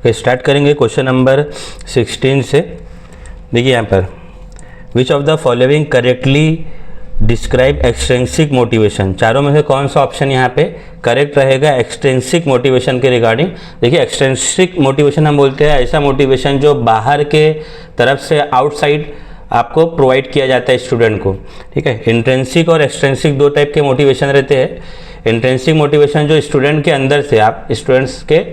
Start करेंगे question number 16 से। देखिए यहाँ पर, विच of the following correctly describe extrinsic motivation, चारों में से कौन सा ऑप्शन यहाँ पे करेक्ट रहेगा एक्सट्रिंसिक मोटिवेशन के रिगार्डिंग। देखिए एक्सट्रिंसिक मोटिवेशन हम बोलते हैं ऐसा मोटिवेशन जो बाहर के तरफ से आउटसाइड आपको प्रोवाइड किया जाता है स्टूडेंट को, ठीक है। इंट्रिंसिक और एक्सट्रिंसिक दो टाइप के मोटिवेशन रहते हैं। इंट्रिंसिक मोटिवेशन जो स्टूडेंट के अंदर से आप स्टूडेंट्स के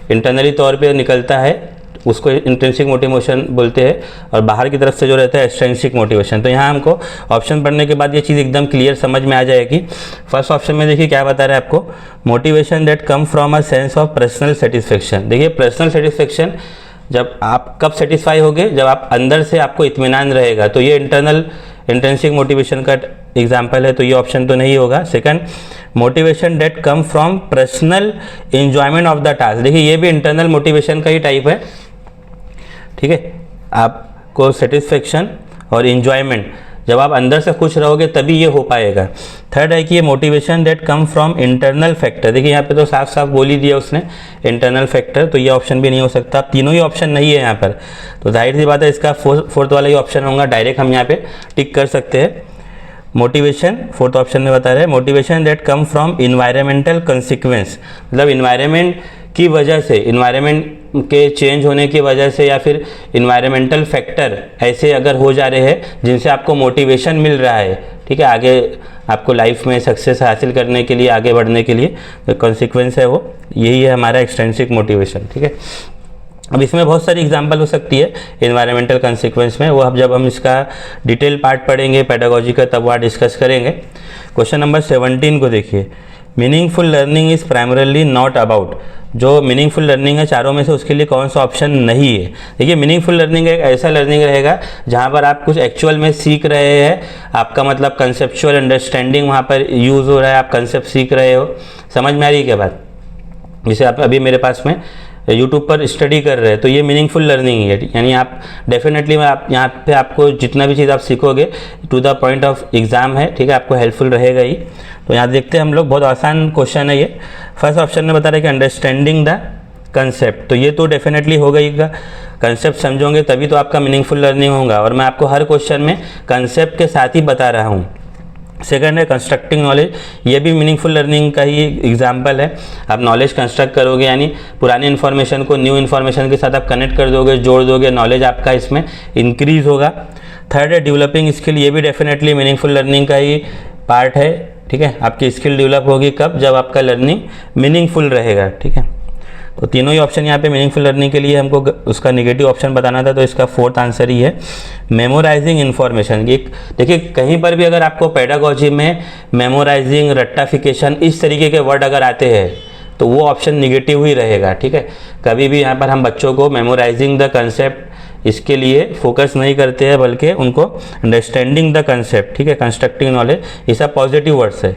इंटरनली तौर पे निकलता है उसको इंट्रिंसिक मोटिवेशन बोलते हैं, और बाहर की तरफ से जो रहता है एक्सट्रिंसिक मोटिवेशन। तो यहाँ हमको ऑप्शन पढ़ने के बाद ये चीज़ एकदम क्लियर समझ में आ जाएगी। फर्स्ट ऑप्शन में देखिए क्या बता रहा है आपको, motivation that come from a sense of personal satisfaction. देखिए पर्सनल सेटिस्फेक्शन जब आप कब सेटिस्फाई होगे, जब आप अंदर से आपको इत्मीनान रहेगा, तो ये इंट्रिंसिक मोटिवेशन का एग्जाम्पल है, तो ये ऑप्शन तो नहीं होगा। Second, motivation that come from personal enjoyment of the task. देखिए ये भी इंटरनल मोटिवेशन का ही टाइप है, ठीक है। आपको सेटिस्फेक्शन और एंजॉयमेंट जब आप अंदर से खुश रहोगे तभी ये हो पाएगा। थर्ड है कि ये motivation that come from internal factor. देखिए यहाँ पे तो साफ साफ बोल ही दिया उसने इंटरनल फैक्टर, तो ये ऑप्शन भी नहीं हो सकता। तीनों ही ऑप्शन नहीं है यहाँ पर, तो जाहिर सी बात है इसका फोर्थ वाला ही ऑप्शन होगा, डायरेक्ट हम यहाँ पे टिक कर सकते हैं। मोटिवेशन फोर्थ ऑप्शन में बता रहे हैं, motivation that come from environmental consequence, मतलब इन्वायरमेंट की वजह से, इन्वायरमेंट के चेंज होने की वजह से या फिर इन्वायरमेंटल फैक्टर ऐसे अगर हो जा रहे हैं जिनसे आपको मोटिवेशन मिल रहा है, ठीक है, आगे आपको लाइफ में सक्सेस हासिल करने के लिए, आगे बढ़ने के लिए जो कॉन्सिक्वेंस है वो यही है हमारा एक्सट्रिंसिक मोटिवेशन, ठीक है। अब इसमें बहुत सारी एग्जांपल हो सकती है एनवायरमेंटल कंसिक्वेंस में, वो अब जब हम इसका डिटेल पार्ट पढ़ेंगे पेडागोजी का तब वहाँ डिस्कस करेंगे। क्वेश्चन नंबर 17 को देखिए, meaningful learning is primarily not about. जो मीनिंगफुल लर्निंग है चारों में से उसके लिए कौन सा ऑप्शन नहीं है। देखिए मीनिंगफुल लर्निंग एक ऐसा लर्निंग रहेगा जहाँ पर आप कुछ एक्चुअल में सीख रहे हैं, आपका मतलब कंसेप्चुअल अंडरस्टैंडिंग वहाँ पर यूज़ हो रहा है, आप कंसेप्ट सीख रहे हो। समझ में आ रही है क्या बात? जैसे आप अभी मेरे पास में यूट्यूब पर स्टडी कर रहे हैं तो ये मीनिंगफुल लर्निंग है, यानी आप डेफिनेटली आप यहाँ पे आपको जितना भी चीज़ आप सीखोगे to the point of exam है, ठीक है, आपको हेल्पफुल रहेगा ही। तो यहाँ देखते हैं हम लोग, बहुत आसान क्वेश्चन है ये। फर्स्ट ऑप्शन में बता रहे हैं कि अंडरस्टैंडिंग द कंसेप्ट, तो ये तो डेफिनेटली होगा ही, कंसेप्ट समझोगे तभी तो आपका मीनिंगफुल लर्निंग होगा, और मैं आपको हर क्वेश्चन में कंसेप्ट के साथ ही बता रहा हूँ। सेकंड है कंस्ट्रक्टिंग नॉलेज, ये भी मीनिंगफुल लर्निंग का ही एग्जाम्पल है। आप नॉलेज कंस्ट्रक्ट करोगे, यानी पुरानी इन्फॉर्मेशन को न्यू इन्फॉर्मेशन के साथ आप कनेक्ट कर दोगे, जोड़ दोगे, नॉलेज आपका इसमें इंक्रीज होगा। थर्ड है डेवलपिंग स्किल, ये भी डेफिनेटली मीनिंगफुल लर्निंग का ही पार्ट है, ठीक है। आपकी स्किल डेवलप होगी कब, जब आपका लर्निंग मीनिंगफुल रहेगा, ठीक है। तो तीनों ही ऑप्शन यहाँ पे मीनिंगफुल लर्निंग के लिए हमको उसका नेगेटिव ऑप्शन बताना था, तो इसका फोर्थ आंसर ही है मेमोराइजिंग इन्फॉर्मेशन। देखिए कहीं पर भी अगर आपको पेडागोजी में मेमोराइजिंग, रट्टाफिकेशन इस तरीके के वर्ड अगर आते हैं तो वो ऑप्शन निगेटिव ही रहेगा, ठीक है। कभी भी यहाँ पर हम बच्चों को मेमोराइजिंग द कंसेप्ट इसके लिए फोकस नहीं करते हैं, बल्कि उनको अंडरस्टैंडिंग द कंसेप्ट, ठीक है, कंस्ट्रक्टिंग नॉलेज, ये सब पॉजिटिव वर्ड्स है।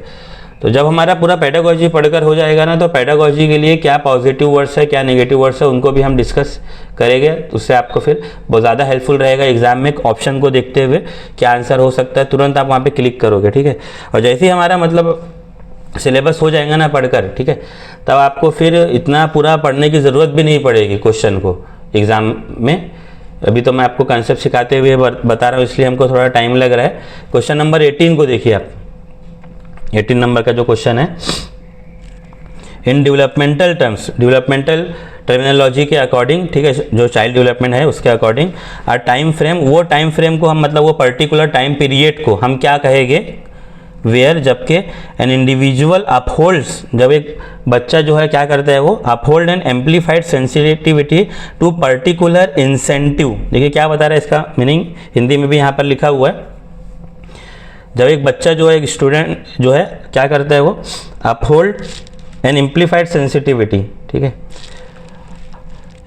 तो जब हमारा पूरा पेडागोजी पढ़कर हो जाएगा ना, तो पेडागोजी के लिए क्या पॉजिटिव वर्ड्स है, क्या नेगेटिव वर्ड्स है, उनको भी हम डिस्कस करेंगे। उससे आपको फिर बहुत ज़्यादा हेल्पफुल रहेगा एग्जाम में ऑप्शन को देखते हुए क्या आंसर हो सकता है, तुरंत आप वहाँ पे क्लिक करोगे, ठीक है। और जैसे ही हमारा मतलब सिलेबस हो जाएगा ना पढ़कर, ठीक है, तब आपको फिर इतना पूरा पढ़ने की ज़रूरत भी नहीं पड़ेगी क्वेश्चन को एग्ज़ाम में। अभी तो मैं आपको कंसेप्ट सिखाते हुए बता रहा हूँ, इसलिए हमको थोड़ा टाइम लग रहा है। क्वेश्चन नंबर 18 को देखिए आप, 18 नंबर का जो क्वेश्चन है, इन डेवलपमेंटल टर्म्स, डेवलपमेंटल टर्मिनोलॉजी के अकॉर्डिंग, ठीक है, जो चाइल्ड डेवलपमेंट है उसके अकॉर्डिंग, आ टाइम फ्रेम, वो टाइम फ्रेम को हम मतलब वो पर्टिकुलर टाइम पीरियड को हम क्या कहेंगे, वेयर, जबकि एन इंडिविजुअल अपहोल्ड्स, जब एक बच्चा जो है क्या करता है वो uphold and amplified sensitivity to particular incentive. देखिए क्या बता रहा है इसका मीनिंग, हिंदी में भी यहाँ पर लिखा हुआ है। जब एक बच्चा जो है, एक स्टूडेंट जो है क्या करता है वो अपहोल्ड एंड एम्पलीफाइड सेंसिटिविटी, ठीक है।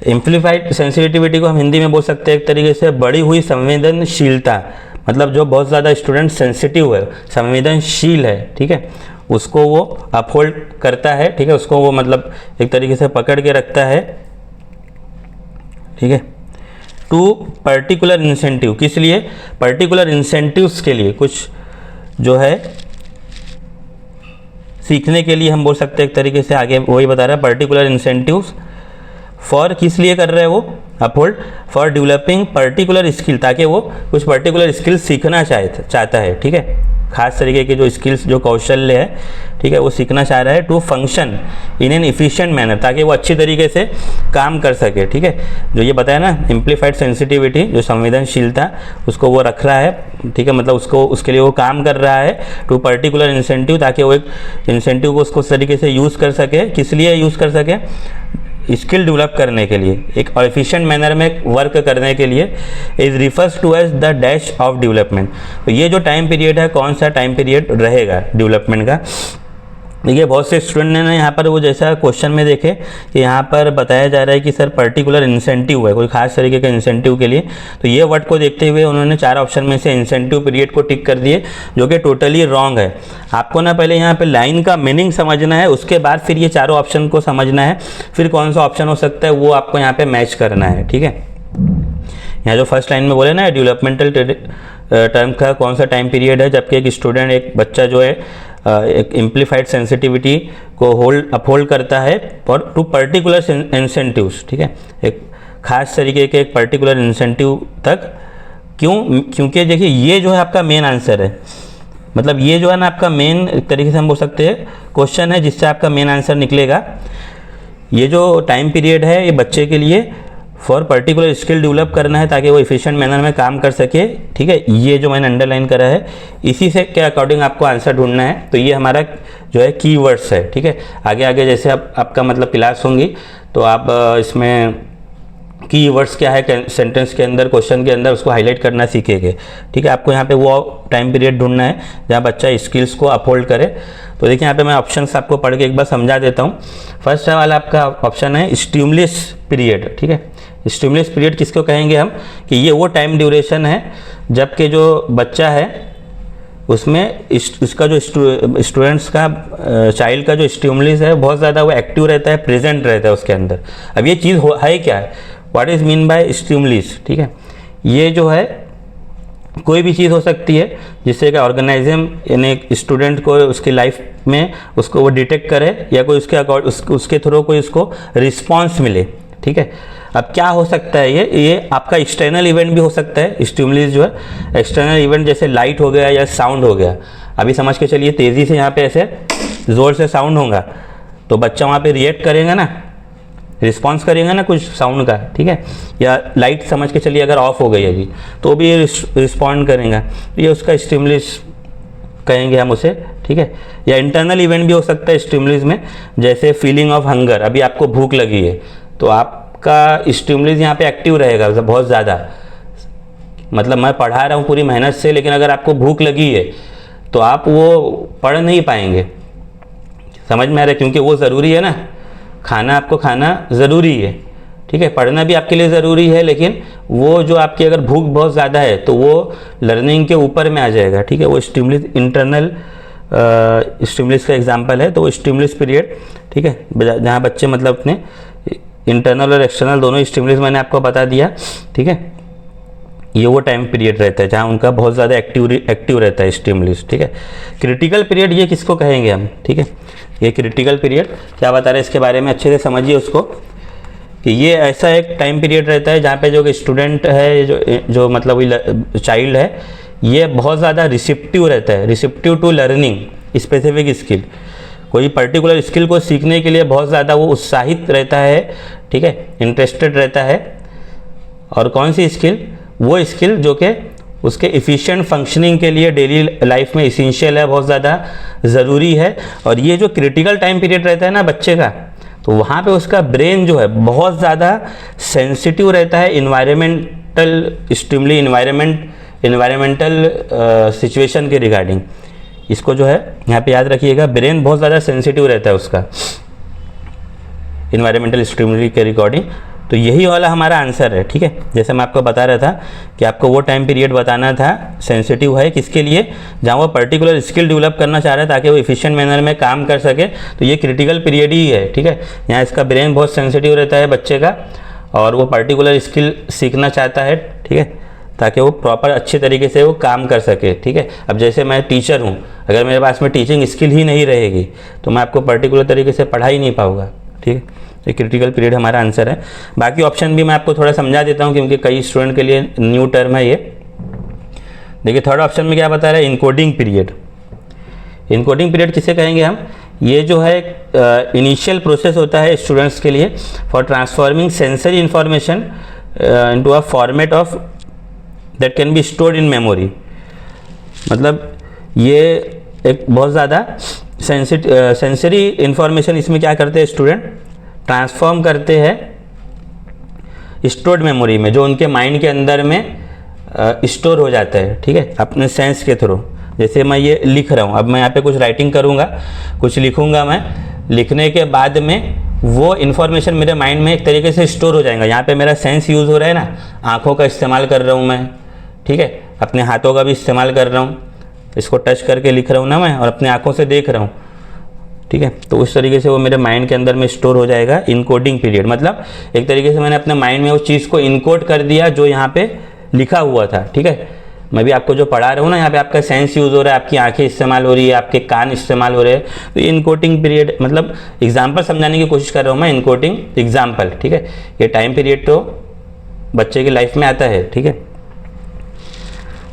एम्पलीफाइड सेंसिटिविटी को हम हिंदी में बोल सकते हैं एक तरीके से बढ़ी हुई संवेदनशीलता, मतलब जो बहुत ज़्यादा स्टूडेंट सेंसिटिव है, संवेदनशील है, ठीक है, उसको वो अपहोल्ड करता है, ठीक है, उसको वो मतलब एक तरीके से पकड़ के रखता है, ठीक है, टू पर्टिकुलर इंसेंटिव। किस लिए? पर्टिकुलर इंसेंटिव्स के लिए, कुछ जो है सीखने के लिए हम बोल सकते हैं एक तरीके से, आगे वही बता रहा है, पर्टिकुलर इंसेंटिव्स फॉर किस लिए कर रहे हैं वो, uphold for developing particular skill, ताकि वो कुछ पर्टिकुलर स्किल सीखना चाहता है, ठीक है, खास तरीके के जो स्किल्स जो कौशल्य है, ठीक है, वो सीखना चाह रहा है, to function in an efficient manner, ताकि वो अच्छी तरीके से काम कर सके, ठीक है। जो ये बताया ना एम्प्लीफाइड सेंसिटिविटी, जो संवेदनशीलता उसको वो रख रहा है, ठीक है, मतलब उसको उसके लिए वो काम कर रहा है टू पर्टिकुलर इंसेंटिव, ताकि वो एक इंसेंटिव को उसको उस तरीके से यूज़ कर सके, किस लिए यूज़ कर सके, स्किल डेवलप करने के लिए, एक एफिशिएंट मैनर में वर्क करने के लिए, is refers to as the dash of development. तो ये जो टाइम पीरियड है, कौन सा टाइम पीरियड रहेगा डेवलपमेंट का। देखिए बहुत से स्टूडेंट ने यहाँ पर वो जैसा क्वेश्चन में देखे कि यहाँ पर बताया जा रहा है कि सर पर्टिकुलर इंसेंटिव है, कोई खास तरीके के इंसेंटिव के लिए, तो ये वर्ड को देखते हुए उन्होंने 4 ऑप्शन में से इंसेंटिव पीरियड को टिक कर दिए, जो कि टोटली रॉन्ग है। आपको ना पहले यहाँ पे लाइन का मीनिंग समझना है, उसके बाद फिर ये चारों ऑप्शन को समझना है, फिर कौन सा ऑप्शन हो सकता है वो आपको यहाँ पर मैच करना है, ठीक है। यहाँ जो फर्स्ट लाइन में बोले ना डेवलपमेंटल टर्म का कौन सा टाइम पीरियड है, जबकि एक स्टूडेंट, एक बच्चा जो है एक एम्प्लीफाइड सेंसिटिविटी को अपहोल्ड करता है फॉर टू पर्टिकुलर इंसेंटिव्स, ठीक है, एक खास तरीके के एक पर्टिकुलर इंसेंटिव तक। क्योंकि देखिए ये जो है आपका मेन आंसर है, मतलब ये जो है ना आपका मेन एक तरीके से हम बोल सकते हैं क्वेश्चन है, जिससे आपका मेन आंसर निकलेगा। ये जो टाइम पीरियड है ये बच्चे के लिए फॉर पर्टिकुलर स्किल डेवलप करना है, ताकि वो एफिशिएंट मैनर में काम कर सके, ठीक है। ये जो मैंने अंडरलाइन करा है, इसी से के अकॉर्डिंग आपको आंसर ढूंढना है। तो ये हमारा जो है कीवर्ड्स है, ठीक है। आगे आगे जैसे आपका मतलब क्लास होंगी तो आप इसमें कीवर्ड्स क्या है सेंटेंस के अंदर, क्वेश्चन के अंदर, उसको हाईलाइट करना सीखेंगे, ठीक है। आपको यहाँ पे वो टाइम पीरियड ढूंढना है जहाँ बच्चा स्किल्स को अपहोल्ड करे। तो देखिए यहाँ पे मैं ऑप्शंस आपको पढ़ के एक बार समझा देता हूँ। फर्स्ट वाला आपका ऑप्शन है स्टिमुलस पीरियड, ठीक है। स्टिमुलस पीरियड किसको कहेंगे हम, कि ये वो टाइम ड्यूरेशन है जबकि जो बच्चा है उसमें इसका जो स्टूडेंट्स का चाइल्ड का जो स्टिमुलस है बहुत ज़्यादा वो एक्टिव रहता है, प्रेजेंट रहता है उसके अंदर। अब ये चीज़ है क्या है, what is mean by stimulus, ठीक है। ये जो है कोई भी चीज़ हो सकती है जिससे कि ऑर्गेनाइज्म यानी स्टूडेंट को उसकी लाइफ में उसको वो डिटेक्ट करे, या कोई उसके थ्रू कोई उसको रिस्पॉन्स मिले, ठीक है। अब क्या हो सकता है, ये आपका एक्सटर्नल इवेंट भी हो सकता है। स्टिमुलस जो है एक्सटर्नल इवेंट जैसे लाइट हो गया या साउंड हो गया। अभी समझ के चलिए तेज़ी से यहाँ पे ऐसे ज़ोर से साउंड होगा तो बच्चा वहाँ पे रिएक्ट करेगा ना, रिस्पॉन्स करेगा ना कुछ साउंड का, ठीक है। या लाइट समझ के चलिए अगर ऑफ हो गई अभी तो भी रिस्पॉन्ड करेगा, ये उसका स्टिमुलस कहेंगे हम उसे, ठीक है। या इंटरनल इवेंट भी हो सकता है स्टिमुलस में, जैसे फीलिंग ऑफ हंगर, अभी आपको भूख लगी है तो आपका स्टिमुलस यहाँ पे एक्टिव रहेगा बहुत ज़्यादा। मतलब मैं पढ़ा रहा हूँ पूरी मेहनत से, लेकिन अगर आपको भूख लगी है तो आप वो पढ़ नहीं पाएंगे, समझ में आ रहा है, क्योंकि वो ज़रूरी है ना, खाना आपको खाना ज़रूरी है, ठीक है। पढ़ना भी आपके लिए ज़रूरी है, लेकिन वो जो आपकी अगर भूख बहुत ज़्यादा है तो वो लर्निंग के ऊपर में आ जाएगा, ठीक है। वो स्टिमुलस इंटरनल स्टिमुलस का एग्जांपल है। तो वो स्टिमुलस पीरियड, ठीक है, जहाँ बच्चे मतलब अपने इंटरनल और एक्सटर्नल दोनों स्टिमुलस मैंने आपको बता दिया, ठीक है। ये वो टाइम पीरियड रहता है जहाँ उनका बहुत ज़्यादा एक्टिव रहता है स्टिमुलस, ठीक है। क्रिटिकल पीरियड ये किसको कहेंगे हम, ठीक है। ये क्रिटिकल पीरियड क्या बता रहे हैं इसके बारे में अच्छे से समझिए उसको, कि ये ऐसा एक टाइम पीरियड रहता है जहाँ पे जो स्टूडेंट है, जो मतलब चाइल्ड है, ये बहुत ज़्यादा रिसेप्टिव रहता है, receptive to learning specific skill. कोई पर्टिकुलर स्किल को सीखने के लिए बहुत ज़्यादा वो उत्साहित रहता है, ठीक है, इंटरेस्टेड रहता है। और कौन सी स्किल, वो स्किल जो कि उसके एफिशिएंट फंक्शनिंग के लिए डेली लाइफ में इसेंशियल है, बहुत ज़्यादा ज़रूरी है। और ये जो क्रिटिकल टाइम पीरियड रहता है ना बच्चे का, तो वहाँ पे उसका ब्रेन जो है बहुत ज़्यादा सेंसिटिव रहता है इन्वायरमेंटल स्टिमुली, इन्वायरमेंटल सिचुएशन के रिगार्डिंग। इसको जो है यहाँ पे याद रखिएगा, ब्रेन बहुत ज़्यादा सेंसिटिव रहता है उसका इन्वायरमेंटल स्टिमुली के रिगार्डिंग। तो यही वाला हमारा आंसर है, ठीक है। जैसे मैं आपको बता रहा था कि आपको वो टाइम पीरियड बताना था, सेंसिटिव है किसके लिए, जहाँ वो पर्टिकुलर स्किल डेवलप करना चाह रहा है ताकि वो एफिशिएंट मैनर में काम कर सके। तो ये क्रिटिकल पीरियड ही है, ठीक है। यहाँ इसका ब्रेन बहुत सेंसिटिव रहता है बच्चे का, और वो पर्टिकुलर स्किल सीखना चाहता है, ठीक है, ताकि वो प्रॉपर अच्छे तरीके से वो काम कर सके, ठीक है। अब जैसे मैं टीचर हूँ, अगर मेरे पास में टीचिंग स्किल ही नहीं रहेगी तो मैं आपको पर्टिकुलर तरीके से पढ़ा ही नहीं पाऊँगा, ठीक है। ये क्रिटिकल पीरियड हमारा आंसर है। बाकी ऑप्शन भी मैं आपको थोड़ा समझा देता हूँ क्योंकि कई स्टूडेंट के लिए न्यू टर्म है ये। देखिए थर्ड ऑप्शन में क्या बता रहा है, इनकोडिंग पीरियड। इनकोडिंग पीरियड किसे कहेंगे हम, ये जो है इनिशियल प्रोसेस होता है स्टूडेंट्स के लिए for transforming sensory information into a format of that can be stored in memory. मतलब ये एक बहुत ज़्यादा सेंसरी इंफॉर्मेशन इसमें क्या करते हैं स्टूडेंट, ट्रांसफॉर्म करते हैं स्टोर्ड मेमोरी में, जो उनके माइंड के अंदर में स्टोर हो जाता है, ठीक है, अपने सेंस के थ्रू। जैसे मैं ये लिख रहा हूँ, अब मैं यहाँ पे कुछ राइटिंग करूँगा, कुछ लिखूँगा, मैं लिखने के बाद में वो इन्फॉर्मेशन मेरे माइंड में एक तरीके से स्टोर हो जाएगा। यहाँ पे मेरा सेंस यूज़ हो रहा है ना, आँखों का इस्तेमाल कर रहा हूँ मैं, ठीक है, अपने हाथों का भी इस्तेमाल कर रहा हूँ, इसको टच करके लिख रहा हूँ ना मैं, और अपने आँखों से देख रहा हूँ, ठीक है। तो उस तरीके से वो मेरे माइंड के अंदर में स्टोर हो जाएगा। इनकोडिंग पीरियड मतलब एक तरीके से मैंने अपने माइंड में उस चीज़ को इनकोड कर दिया जो यहाँ पे लिखा हुआ था, ठीक है। मैं भी आपको जो पढ़ा रहा हूँ ना, यहाँ पे आपका सेंस यूज़ हो रहा है, आपकी आंखें इस्तेमाल हो रही है, आपके कान इस्तेमाल हो रहे हैं। तो ये इनकोडिंग पीरियड मतलब एग्जाम्पल समझाने की कोशिश कर रहा हूँ मैं, इनकोडिंग एग्जाम्पल, ठीक है। ये टाइम पीरियड तो बच्चे की लाइफ में आता है, ठीक है।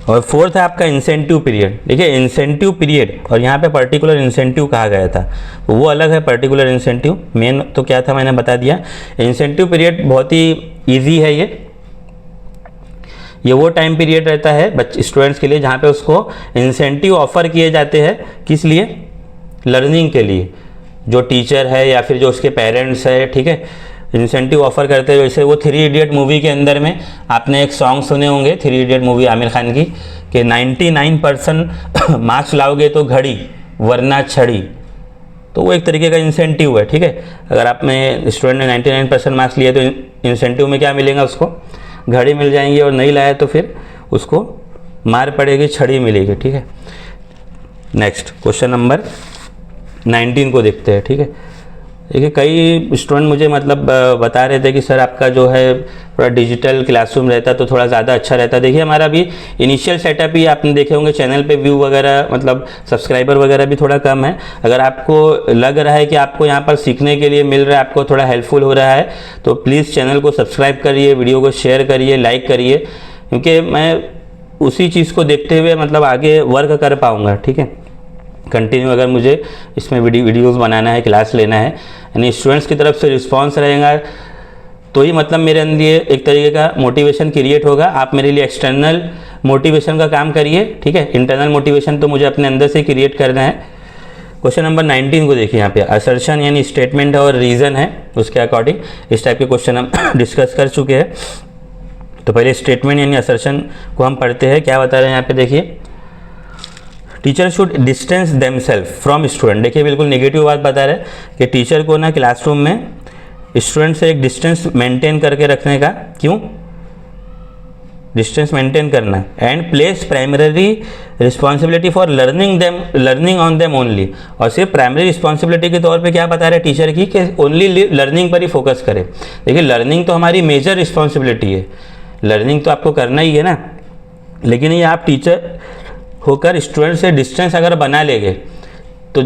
और फोर्थ है आपका इंसेंटिव पीरियड। देखिए इंसेंटिव पीरियड, और यहाँ पे पर्टिकुलर इंसेंटिव कहा गया था, तो वो अलग है पर्टिकुलर इंसेंटिव। मेन तो क्या था मैंने बता दिया। इंसेंटिव पीरियड बहुत ही ईजी है। ये वो टाइम पीरियड रहता है बच्चे स्टूडेंट्स के लिए जहाँ पे उसको इंसेंटिव ऑफर किए जाते हैं। किस लिए? लर्निंग के लिए। जो टीचर है या फिर जो उसके पेरेंट्स है, ठीक है, इंसेंटिव ऑफर करते हैं। जैसे वो 3 इडियट मूवी के अंदर में आपने एक सॉन्ग सुने होंगे, 3 इडियट मूवी आमिर खान की, कि 99% मार्क्स लाओगे तो घड़ी वरना छड़ी। तो वो एक तरीके का इंसेंटिव है, ठीक है। अगर आप में स्टूडेंट ने 99% मार्क्स लिए तो इंसेंटिव में क्या मिलेगा उसको? घड़ी मिल जाएंगी, और नहीं लाया तो फिर उसको मार पड़ेगी, छड़ी मिलेगी, ठीक है। नेक्स्ट क्वेश्चन नंबर 19 को देखते हैं, ठीक है। देखिए कई स्टूडेंट मुझे मतलब बता रहे थे कि सर आपका जो है थोड़ा डिजिटल क्लासरूम रहता तो थोड़ा ज़्यादा अच्छा रहता। देखिए हमारा भी इनिशियल सेटअप ही आपने देखे होंगे, चैनल पे व्यू वगैरह मतलब सब्सक्राइबर वगैरह भी थोड़ा कम है। अगर आपको लग रहा है कि आपको यहाँ पर सीखने के लिए मिल रहा है, आपको थोड़ा हेल्पफुल हो रहा है, तो प्लीज़ चैनल को सब्सक्राइब करिए, वीडियो को शेयर करिए, लाइक करिए, क्योंकि मैं उसी चीज़ को देखते हुए मतलब आगे वर्क कर पाऊँगा, ठीक है। कंटिन्यू अगर मुझे इसमें वीडियोस बनाना है, क्लास लेना है, यानी स्टूडेंट्स की तरफ से रिस्पांस रहेगा तो ही मतलब मेरे अंदर एक तरीके का मोटिवेशन क्रिएट होगा। आप मेरे लिए एक्सटर्नल मोटिवेशन का काम करिए, ठीक है। इंटरनल मोटिवेशन तो मुझे अपने अंदर से क्रिएट करना है। क्वेश्चन नंबर 19 को देखिए, यहाँ पे असर्शन यानी स्टेटमेंट और रीज़न है, उसके अकॉर्डिंग इस टाइप के क्वेश्चन हम डिस्कस कर चुके हैं। तो पहले स्टेटमेंट यानी असर्शन को हम पढ़ते हैं। क्या बता रहे हैं यहाँ पे देखिए, teacher should distance themselves from student. देखिए बिल्कुल नेगेटिव बात बता रहे हैं कि टीचर को ना क्लासरूम में स्टूडेंट से एक डिस्टेंस मेंटेन करके रखने का। क्यों डिस्टेंस मेंटेन करना? And place primary responsibility for learning on them only. और सिर्फ प्राइमरी रिस्पॉन्सिबिलिटी के तौर पे क्या बता रहे हैं टीचर की कि ओनली लर्निंग पर ही फोकस करें। देखिए लर्निंग तो हमारी मेजर रिस्पॉन्सिबिलिटी है, लर्निंग तो आपको करना ही है ना, लेकिन ये आप टीचर होकर स्टूडेंट से डिस्टेंस अगर बना लेंगे तो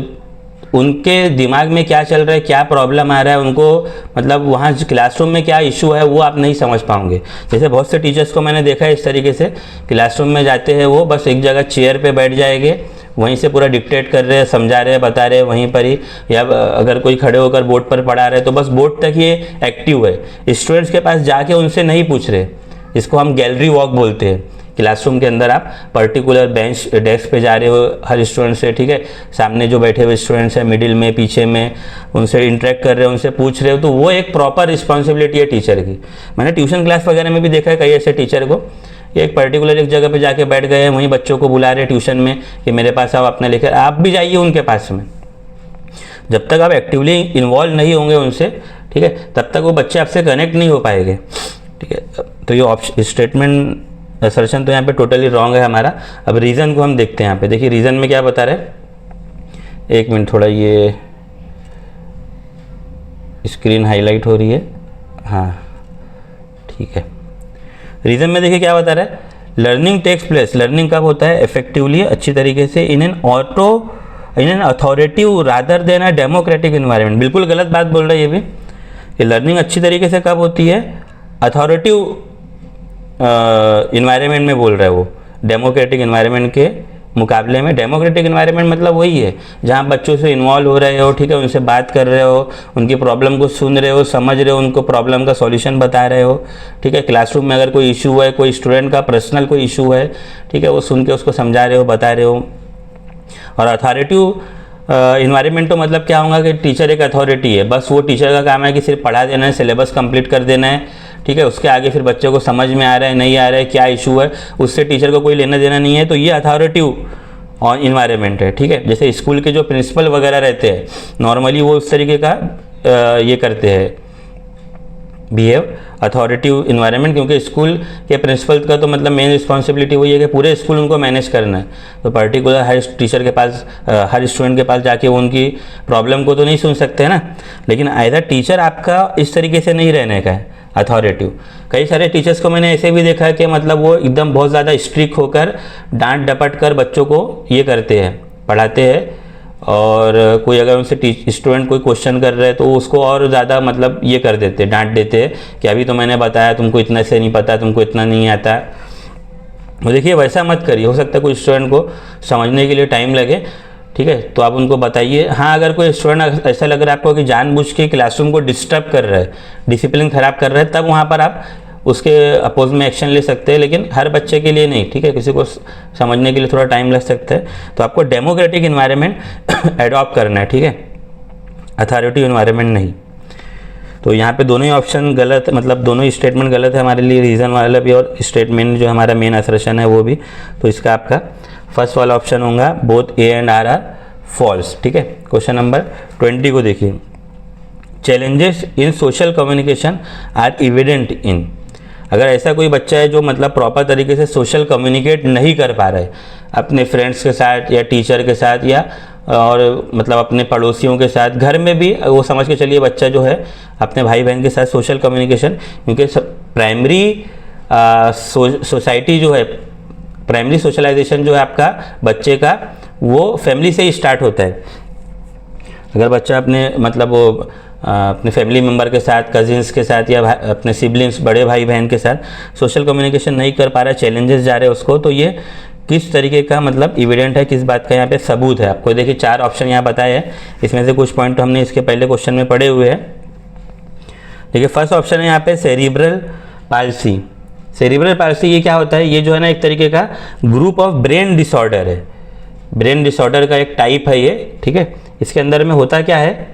उनके दिमाग में क्या चल रहा है, क्या प्रॉब्लम आ रहा है, उनको मतलब वहाँ क्लासरूम में क्या इशू है वो आप नहीं समझ पाओगे। जैसे बहुत से टीचर्स को मैंने देखा है इस तरीके से, क्लासरूम में जाते हैं वो बस एक जगह चेयर पे बैठ जाएंगे, वहीं से पूरा डिक्टेट कर रहे हैं, समझा रहे हैं, बता रहे हैं वहीं पर ही, या अगर कोई खड़े होकर बोर्ड पर पढ़ा रहे हैं तो बस बोर्ड तक ये एक्टिव है। स्टूडेंट्स के पास जाके उनसे नहीं पूछ रहे, जिसको हम गैलरी वॉक बोलते हैं। क्लासरूम के अंदर आप पर्टिकुलर बेंच डेस्क पे जा रहे हो हर स्टूडेंट से, ठीक है, सामने जो बैठे हुए स्टूडेंट्स हैं, मिडिल में, पीछे में, उनसे इंटरेक्ट कर रहे हो, उनसे पूछ रहे हो, तो वो एक प्रॉपर रिस्पॉन्सिबिलिटी है टीचर की। मैंने ट्यूशन क्लास वगैरह में भी देखा है कई ऐसे टीचर को, ये एक पर्टिकुलर एक जगह पे जाके बैठ गए हैं, वहीं बच्चों को बुला रहे ट्यूशन में कि मेरे पास आओ अपना लेकर, आप भी जाइए उनके पास में। जब तक आप एक्टिवली इन्वॉल्व नहीं होंगे उनसे, ठीक है, तब तक वो बच्चे आपसे कनेक्ट नहीं हो पाएंगे, ठीक है। तो ये ऑप्शन स्टेटमेंट असर्शन तो यहाँ पे टोटली रॉन्ग है हमारा। अब रीज़न को हम देखते हैं। यहाँ पे देखिए रीज़न में क्या बता रहे हैं, एक मिनट थोड़ा ये स्क्रीन हाईलाइट हो रही है, हाँ ठीक है। रीज़न में देखिए क्या बता रहा है, लर्निंग टेक्स प्लेस, लर्निंग कब होता है इफेक्टिवली, अच्छी तरीके से, in an authoritative rather than a democratic environment. बिल्कुल गलत बात बोल रहा है ये भी, ये लर्निंग अच्छी तरीके से कब होती है? अथॉरिटिव इन्वायरमेंट में बोल रहा है वो, डेमोक्रेटिक इन्वायरमेंट के मुकाबले में। डेमोक्रेटिक इन्वायरमेंट मतलब वही है जहाँ बच्चों से इन्वॉल्व हो रहे हो, ठीक है, उनसे बात कर रहे हो, उनकी प्रॉब्लम को सुन रहे हो, समझ रहे हो, उनको प्रॉब्लम का सॉल्यूशन बता रहे हो, ठीक है। क्लासरूम में अगर कोई इशू है, कोई स्टूडेंट का पर्सनल कोई इशू है, ठीक है, वो सुन के उसको समझा रहे हो, बता रहे हो। और अथॉरिटिव इन्वायरमेंट तो मतलब क्या होगा कि टीचर एक अथॉरिटी है, बस वो टीचर का काम है कि सिर्फ पढ़ा देना है, सिलेबस कंप्लीट कर देना है, ठीक है। उसके आगे फिर बच्चों को समझ में आ रहा है नहीं आ रहा है, क्या इशू है, उससे टीचर को कोई लेना देना नहीं है। तो ये अथॉरिटिव और इन्वायरमेंट है, ठीक है। जैसे स्कूल के जो प्रिंसिपल वगैरह रहते हैं नॉर्मली वो उस तरीके का ये करते हैं बिहेव, अथॉरिटिव इन्वायरमेंट, क्योंकि स्कूल के प्रिंसिपल का तो मतलब मेन रिस्पॉन्सिबिलिटी वही है कि पूरे स्कूल उनको मैनेज करना है। तो पर्टिकुलर हर टीचर के पास, हर स्टूडेंट के पास जाके वो उनकी प्रॉब्लम को तो नहीं सुन सकते हैं ना। लेकिन एज अ टीचर आपका इस तरीके से नहीं रहने का है, अथॉरिटिव। कई सारे टीचर्स को मैंने ऐसे भी देखा है कि मतलब वो एकदम बहुत ज़्यादा स्ट्रिक्ट होकर डांट डपट कर बच्चों को ये करते हैं, पढ़ाते हैं। और कोई अगर उनसे स्टूडेंट कोई क्वेश्चन कर रहे हैं तो उसको और ज़्यादा मतलब ये कर देते, डांट देते हैं कि अभी तो मैंने बताया, तुमको इतना से नहीं पता, तुमको इतना नहीं आता। तो देखिए वैसा मत करिए, हो सकता है कोई स्टूडेंट को समझने के लिए टाइम लगे, ठीक है, तो आप उनको बताइए। हाँ, अगर कोई स्टूडेंट ऐसा लग रहा है आपको कि जानबूझ के क्लासरूम को डिस्टर्ब कर रहा है, डिसिप्लिन ख़राब कर रहा है, तब वहाँ पर आप उसके अपोज में एक्शन ले सकते हैं, लेकिन हर बच्चे के लिए नहीं, ठीक है। किसी को समझने के लिए थोड़ा टाइम लग सकता है। तो आपको डेमोक्रेटिक इन्वायरमेंट एडॉप्ट करना है, ठीक है, अथॉरिटी इन्वायरमेंट नहीं। तो यहाँ पे दोनों ही ऑप्शन गलत, मतलब दोनों ही स्टेटमेंट गलत है हमारे लिए, रीज़न वाला भी और स्टेटमेंट जो हमारा मेन असर्शन है वो भी। तो इसका आपका फर्स्ट वाला ऑप्शन होगा both A and R false, ठीक है। क्वेश्चन नंबर 20 को देखिए, challenges in social communication are evident in. अगर ऐसा कोई बच्चा है जो मतलब प्रॉपर तरीके से सोशल कम्युनिकेट नहीं कर पा रहा है अपने फ्रेंड्स के साथ या टीचर के साथ या और मतलब अपने पड़ोसियों के साथ, घर में भी वो समझ के चलिए बच्चा जो है अपने भाई बहन के साथ सोशल कम्युनिकेशन, क्योंकि प्राइमरी सोसाइटी जो है, प्राइमरी सोशलाइजेशन जो है आपका बच्चे का, वो फैमिली से ही स्टार्ट होता है। अगर बच्चा अपने मतलब वो अपने फैमिली मेम्बर के साथ, कजिन्स के साथ या अपने सिबलिंग्स, बड़े भाई बहन के साथ सोशल कम्युनिकेशन नहीं कर पा रहा है, चैलेंजेस जा रहे हैं उसको, तो ये किस तरीके का मतलब इविडेंट है, किस बात का यहाँ पे सबूत है। आपको देखिए 4 ऑप्शन यहाँ बताए हैं, इसमें से कुछ पॉइंट तो हमने इसके पहले क्वेश्चन में पढ़े हुए हैं। देखिए फर्स्ट ऑप्शन है यहाँ पे सेरिब्रल पाल्सी। सेरिब्रल पाल्सी ये क्या होता है? ये जो है ना एक तरीके का ग्रुप ऑफ ब्रेन डिसऑर्डर है, ब्रेन डिसऑर्डर का एक टाइप है ये, ठीक है। इसके अंदर में होता क्या है,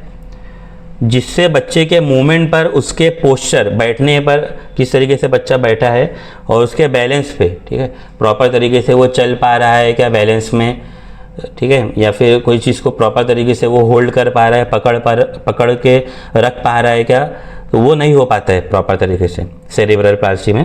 जिससे बच्चे के मूवमेंट पर, उसके पोस्चर, बैठने पर किस तरीके से बच्चा बैठा है और उसके बैलेंस पे, ठीक है, प्रॉपर तरीके से वो चल पा रहा है क्या बैलेंस में, ठीक है, या फिर कोई चीज़ को प्रॉपर तरीके से वो होल्ड कर पा रहा है, पकड़ के रख पा रहा है क्या, तो वो नहीं हो पाता है प्रॉपर तरीके से सेरिब्रल पाल्सी में।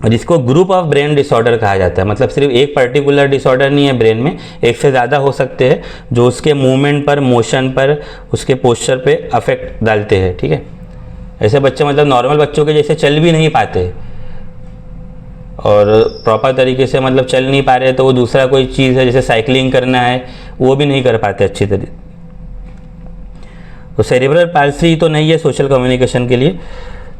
और इसको ग्रुप ऑफ ब्रेन डिसऑर्डर कहा जाता है। मतलब सिर्फ एक पर्टिकुलर डिसऑर्डर नहीं है ब्रेन में, एक से ज़्यादा हो सकते हैं जो उसके मूवमेंट पर, मोशन पर, उसके पोस्चर पे अफेक्ट डालते हैं, ठीक है। ऐसे बच्चे मतलब नॉर्मल बच्चों के जैसे चल भी नहीं पाते और प्रॉपर तरीके से मतलब चल नहीं पा रहे, तो वो दूसरा कोई चीज़ है जैसे साइकिलिंग करना है वो भी नहीं कर पाते अच्छी तरीके। तो सेरिब्रल पाल्सी तो नहीं है सोशल कम्युनिकेशन के लिए।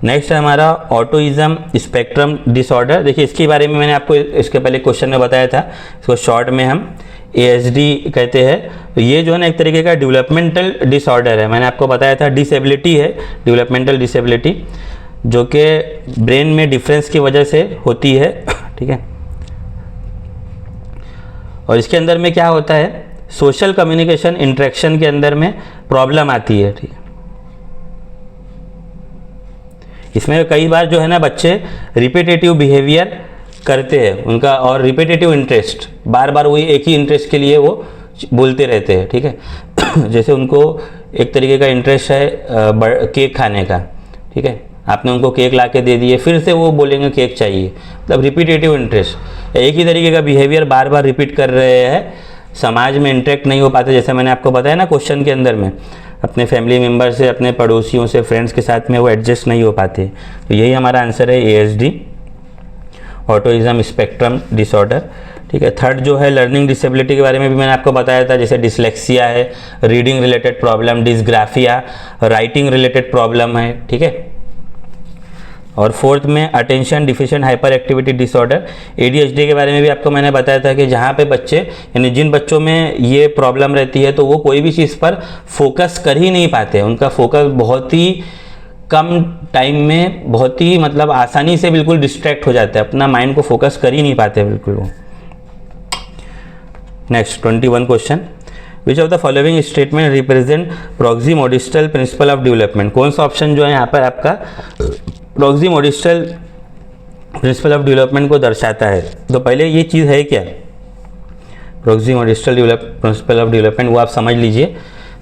नेक्स्ट है हमारा ऑटिज्म स्पेक्ट्रम डिसऑर्डर। देखिए इसके बारे में मैंने आपको इसके पहले क्वेश्चन में बताया था, इसको शॉर्ट में हम ASD कहते हैं। तो ये जो है ना एक तरीके का डेवलपमेंटल डिसऑर्डर है, मैंने आपको बताया था डिसेबिलिटी है, डेवलपमेंटल डिसेबिलिटी, जो कि ब्रेन में डिफरेंस की वजह से होती है, ठीक है। और इसके अंदर में क्या होता है, सोशल कम्युनिकेशन इंटरेक्शन के अंदर में प्रॉब्लम आती है, ठीक है। इसमें कई बार जो है ना बच्चे रिपीटेटिव बिहेवियर करते हैं उनका, और रिपीटेटिव इंटरेस्ट, बार बार वही एक ही इंटरेस्ट के लिए वो बोलते रहते हैं, ठीक है। जैसे उनको एक तरीके का इंटरेस्ट है केक खाने का, ठीक है, आपने उनको केक ला के दे दिए, फिर से वो बोलेंगे केक चाहिए, मतलब रिपीटेटिव इंटरेस्ट, एक ही तरीके का बिहेवियर बार बार रिपीट कर रहे हैं, समाज में इंटरेक्ट नहीं हो पाते। जैसे मैंने आपको बताया ना क्वेश्चन के अंदर में, अपने फैमिली मेम्बर से, अपने पड़ोसियों से, फ्रेंड्स के साथ में वो एडजस्ट नहीं हो पाते। तो यही हमारा आंसर है ASD, ऑटिज्म स्पेक्ट्रम डिसऑर्डर। ठीक है। थर्ड जो है लर्निंग डिसेबिलिटी के बारे में भी मैंने आपको बताया था, जैसे डिसलेक्सिया है, reading related problem, dysgraphia, writing related problem है, ठीक है। और फोर्थ में attention deficient hyper activity disorder, ADHD के बारे में भी आपको मैंने बताया था कि जहाँ पे बच्चे, यानी जिन बच्चों में ये प्रॉब्लम रहती है तो वो कोई भी चीज़ पर फोकस कर ही नहीं पाते, उनका फोकस बहुत ही कम टाइम में बहुत ही मतलब आसानी से बिल्कुल डिस्ट्रैक्ट हो जाते हैं, अपना माइंड को फोकस कर ही नहीं पाते बिल्कुल वो। Next 21 question, which of the following statement represent proximodistal principle of development. कौन सा ऑप्शन जो है यहाँ पर आपका प्रोक्सीमोडिस्टल प्रिंसिपल ऑफ डेवलपमेंट को दर्शाता है। तो पहले ये चीज़ है क्या, प्रोक्सीमोडिस्टल प्रिंसिपल ऑफ डेवलपमेंट, वो आप समझ लीजिए।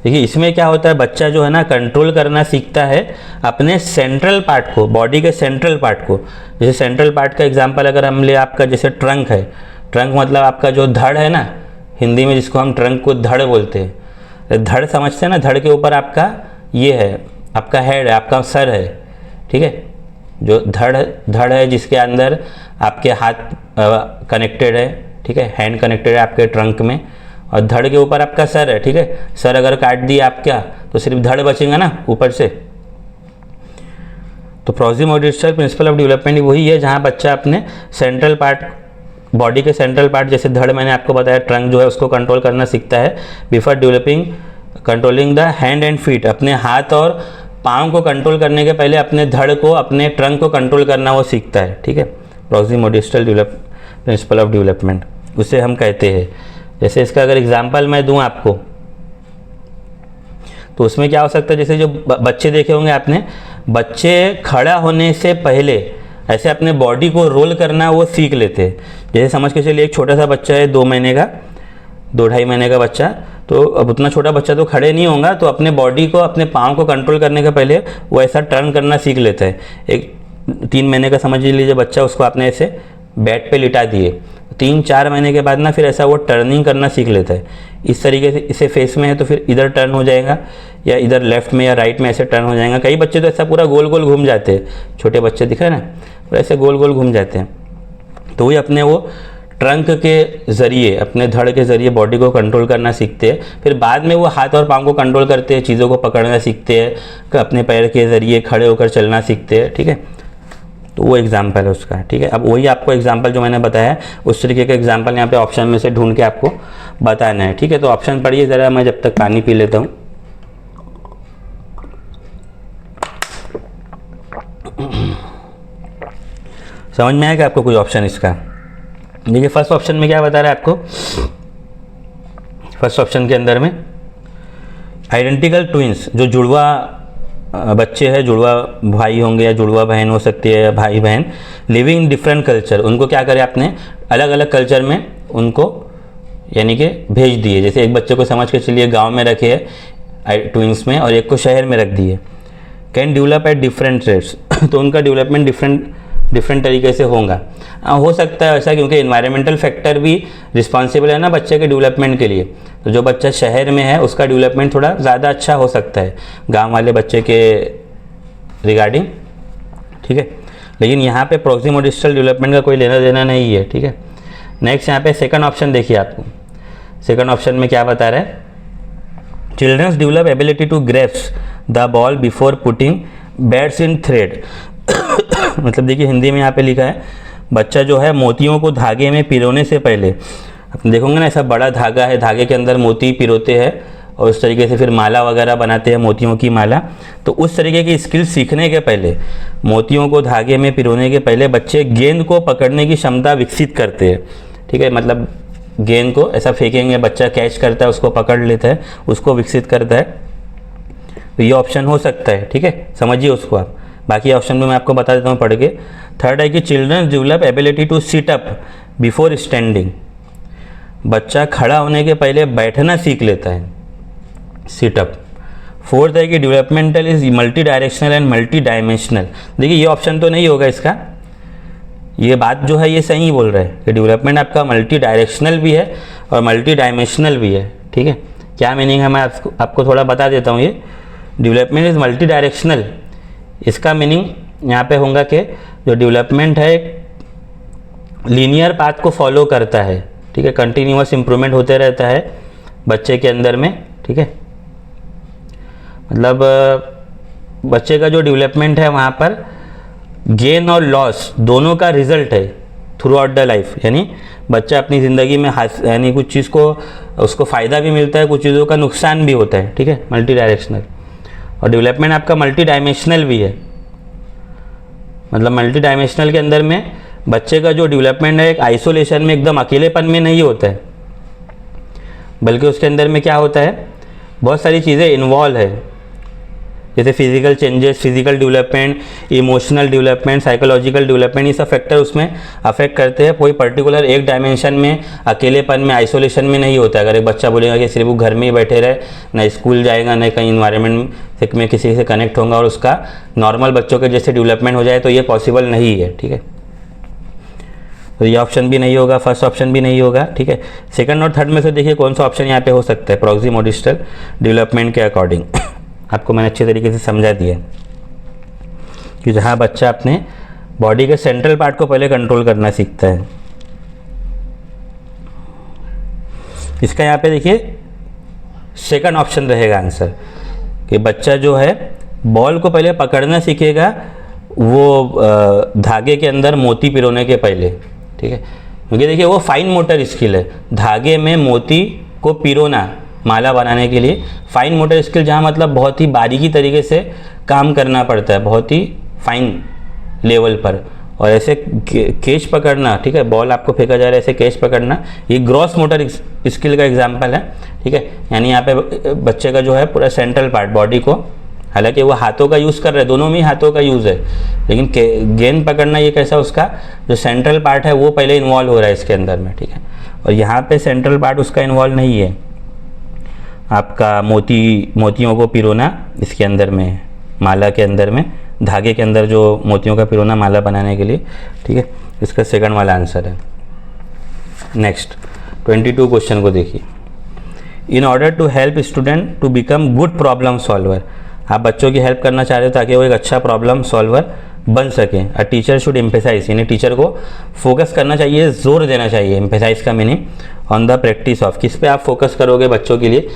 देखिए इसमें क्या होता है, बच्चा जो है ना कंट्रोल करना सीखता है अपने सेंट्रल पार्ट को, बॉडी के सेंट्रल पार्ट को। जैसे सेंट्रल पार्ट का एग्जांपल अगर हम ले, आपका जैसे ट्रंक है, ट्रंक मतलब आपका जो धड़ है ना, हिंदी में जिसको हम ट्रंक को धड़ बोलते हैं, धड़ समझते हैं ना, धड़ के ऊपर आपका ये है, आपका हेड है, आपका सर है, ठीक है। जो धड़ है जिसके अंदर आपके हाथ कनेक्टेड है, ठीक है, हैंड कनेक्टेड है आपके ट्रंक में, और धड़ के ऊपर आपका सर है, ठीक है। सर अगर काट दिया आपका तो सिर्फ धड़ बचेगा ना ऊपर से। तो प्रोक्सीमोडिस्टल प्रिंसिपल ऑफ डेवलपमेंट वही है जहाँ बच्चा अपने सेंट्रल पार्ट, बॉडी के सेंट्रल पार्ट, जैसे धड़ मैंने आपको बताया, ट्रंक जो है उसको कंट्रोल करना सीखता है before developing controlling the hand and feet. अपने हाथ और पाँव को कंट्रोल करने के पहले अपने धड़ को, अपने ट्रंक को कंट्रोल करना वो सीखता है, ठीक है। प्रोक्सीमोडिस्टल प्रिंसिपल ऑफ डेवलपमेंट उसे हम कहते हैं। जैसे इसका अगर एग्जांपल मैं दूं आपको, तो उसमें क्या हो सकता है, जैसे जो बच्चे देखे होंगे आपने, बच्चे खड़ा होने से पहले ऐसे अपने बॉडी को रोल करना वो सीख लेते हैं। जैसे समझ के चलिए एक छोटा सा बच्चा है, 2 महीने का, 2-2.5 महीने का बच्चा, तो अब उतना छोटा बच्चा तो खड़े नहीं होगा, तो अपने बॉडी को, अपने पाँव को कंट्रोल करने के पहले वो ऐसा टर्न करना सीख लेता है। एक 3 महीने का समझ लीजिए बच्चा, उसको आपने ऐसे बेड पे लिटा दिए, 3-4 महीने के बाद ना फिर ऐसा वो टर्निंग करना सीख लेता है। इस तरीके से इसे फेस में है तो फिर इधर टर्न हो जाएगा, या इधर लेफ्ट में या राइट में ऐसे टर्न हो जाएगा। कई बच्चे तो ऐसा पूरा गोल गोल घूम जाते हैं, छोटे बच्चे दिख रहे हैं ना, ऐसे गोल गोल घूम जाते हैं। तो वही अपने वो ट्रंक के ज़रिए, अपने धड़ के ज़रिए बॉडी को कंट्रोल करना सीखते हैं। फिर बाद में वो हाथ और पाँव को कंट्रोल करते हैं, चीज़ों को पकड़ना सीखते हैं, अपने पैर के ज़रिए खड़े होकर चलना सीखते हैं, ठीक है। तो वो एग्जाम्पल है उसका, ठीक है। अब वही आपको एग्जाम्पल जो मैंने बताया उस तरीके का एग्जाम्पल यहाँ पे ऑप्शन में से ढूंढ के आपको बताना है, ठीक है। तो ऑप्शन पढ़िए ज़रा, मैं जब तक पानी पी लेता हूँ। समझ में आएगा आपको कोई ऑप्शन इसका? देखिए फर्स्ट ऑप्शन में क्या बता रहा है आपको, फर्स्ट ऑप्शन के अंदर में आइडेंटिकल ट्विंस, जो जुड़वा बच्चे हैं, जुड़वा भाई होंगे या जुड़वा बहन हो सकती है, या भाई बहन, लिविंग इन डिफरेंट कल्चर, उनको क्या करें आपने अलग अलग कल्चर में उनको यानी कि भेज दिए। जैसे एक बच्चे को समझ के चलिए गांव में रखे है ट्विंस में, और एक को शहर में रख दिए। Can develop at different rates, तो उनका डेवलपमेंट डिफरेंट तरीके से होगा। हो सकता है ऐसा, क्योंकि इन्वायरमेंटल फैक्टर भी रिस्पॉन्सिबल है ना बच्चे के डेवलपमेंट के लिए। तो जो बच्चा शहर में है उसका डेवलपमेंट थोड़ा ज़्यादा अच्छा हो सकता है गांव वाले बच्चे के रिगार्डिंग, ठीक है। लेकिन यहाँ पे प्रोक्सीमोडिस्टल डेवलपमेंट का कोई लेना देना नहीं है, ठीक है। नेक्स्ट यहाँ पे सेकंड ऑप्शन देखिए आपको, सेकंड ऑप्शन में क्या बता रहा है, childrens develop ability to grasp the ball before putting bats in thread. मतलब देखिए हिंदी में यहाँ पे लिखा है, बच्चा जो है मोतियों को धागे में पिरोने से पहले, आप देखोगे ना ऐसा बड़ा धागा है, धागे के अंदर मोती पिरोते हैं और उस तरीके से फिर माला वगैरह बनाते हैं, मोतियों की माला। तो उस तरीके की स्किल सीखने के पहले, मोतियों को धागे में पिरोने के पहले बच्चे गेंद को पकड़ने की क्षमता विकसित करते हैं, ठीक है। मतलब गेंद को ऐसा फेंकेंगे, बच्चा कैच करता है, उसको पकड़ लेता है, उसको विकसित करता है। तो ये ऑप्शन हो सकता है, ठीक है, समझिए उसको आप। बाकी ऑप्शन में मैं आपको बता देता हूँ पढ़ के। थर्ड है कि children develop ability to sit up before standing, बच्चा खड़ा होने के पहले बैठना सीख लेता है, सिट अप। फोर्थ है कि developmental is multi directional and multi dimensional. देखिए ये ऑप्शन तो नहीं होगा इसका, ये बात जो है ये सही बोल रहा है कि डेवलपमेंट आपका मल्टी डायरेक्शनल भी है और मल्टी डायमेंशनल भी है, ठीक है। क्या मीनिंग है मैं आपको थोड़ा बता देता हूँ। ये डेवलपमेंट इज मल्टी डायरेक्शनल, इसका मीनिंग यहाँ पे होगा कि जो डेवलपमेंट है लीनियर पाथ को फॉलो करता है, ठीक है, कंटिन्यूअस इम्प्रूवमेंट होते रहता है बच्चे के अंदर में, ठीक है। मतलब बच्चे का जो डेवलपमेंट है वहाँ पर गेन और लॉस दोनों का रिजल्ट है थ्रू आउट द लाइफ, यानी बच्चा अपनी ज़िंदगी में यानी कुछ चीज़ को उसको फ़ायदा भी मिलता है, कुछ चीज़ों का नुकसान भी होता है, ठीक है, मल्टी डायरेक्शनल। और डेवलपमेंट आपका मल्टी डायमेंशनल भी है, मतलब मल्टी डायमेंशनल के अंदर में बच्चे का जो डेवलपमेंट है एक आइसोलेशन में एकदम अकेलेपन में नहीं होता है, बल्कि उसके अंदर में क्या होता है, बहुत सारी चीज़ें इन्वॉल्व है, जैसे physical changes, physical development, emotional development, psychological development, ये सब फैक्टर उसमें अफेक्ट करते हैं। कोई पर्टिकुलर एक डायमेंशन में अकेलेपन में आइसोलेशन में नहीं होता है। अगर एक बच्चा बोलेगा कि सिर्फ वो घर में ही बैठे रहे, ना स्कूल जाएगा, ना कहीं इन्वायरमेंट में किसी से कनेक्ट होगा और उसका नॉर्मल बच्चों के जैसे डेवलपमेंट हो जाए, तो ये पॉसिबल नहीं है, ठीक है। तो ये ऑप्शन भी नहीं होगा, फर्स्ट ऑप्शन भी नहीं होगा, ठीक है। सेकंड और थर्ड में से देखिए कौन सा ऑप्शन यहाँ पे हो सकता है प्रॉक्सिमोडिस्टल डेवलपमेंट के अकॉर्डिंग। आपको मैंने अच्छे तरीके से समझा दिया कि जहाँ बच्चा अपने बॉडी के सेंट्रल पार्ट को पहले कंट्रोल करना सीखता है। इसका यहाँ पे देखिए सेकंड ऑप्शन रहेगा आंसर, कि बच्चा जो है बॉल को पहले पकड़ना सीखेगा, वो धागे के अंदर मोती पिरोने के पहले, ठीक है। क्योंकि देखिए वो फाइन मोटर स्किल है, धागे में मोती को पिरोना माला बनाने के लिए फाइन मोटर स्किल, जहाँ मतलब बहुत ही बारीकी तरीके से काम करना पड़ता है, बहुत ही फाइन लेवल पर। और ऐसे कैच पकड़ना, ठीक है, बॉल आपको फेंका जा रहा है, ऐसे कैच पकड़ना, ये ग्रॉस मोटर स्किल का एग्जांपल है, ठीक है। यानी यहाँ पे बच्चे का जो है पूरा सेंट्रल पार्ट बॉडी को, हालांकि वो हाथों का यूज़ कर रहे हैं, दोनों में ही हाथों का यूज़ है, लेकिन गेंद पकड़ना ये कैसा, उसका जो सेंट्रल पार्ट है वो पहले इन्वॉल्व हो रहा है इसके अंदर में, ठीक है। और यहाँ पे सेंट्रल पार्ट उसका इन्वॉल्व नहीं है, आपका मोतियों को पिरोना इसके अंदर में, माला के अंदर में, धागे के अंदर जो मोतियों का पिरोना माला बनाने के लिए, ठीक है। इसका सेकंड वाला आंसर है। नेक्स्ट 22 क्वेश्चन को देखिए। In order to help student to become good problem solver, आप बच्चों की हेल्प करना चाह रहे हो ताकि वो एक अच्छा प्रॉब्लम सॉल्वर बन सके। अ टीचर शुड एम्फेसाइज, यानी टीचर को फोकस करना चाहिए, जोर देना चाहिए, एम्फेसाइज का meaning on the practice of, किस पे आप फोकस करोगे बच्चों के लिए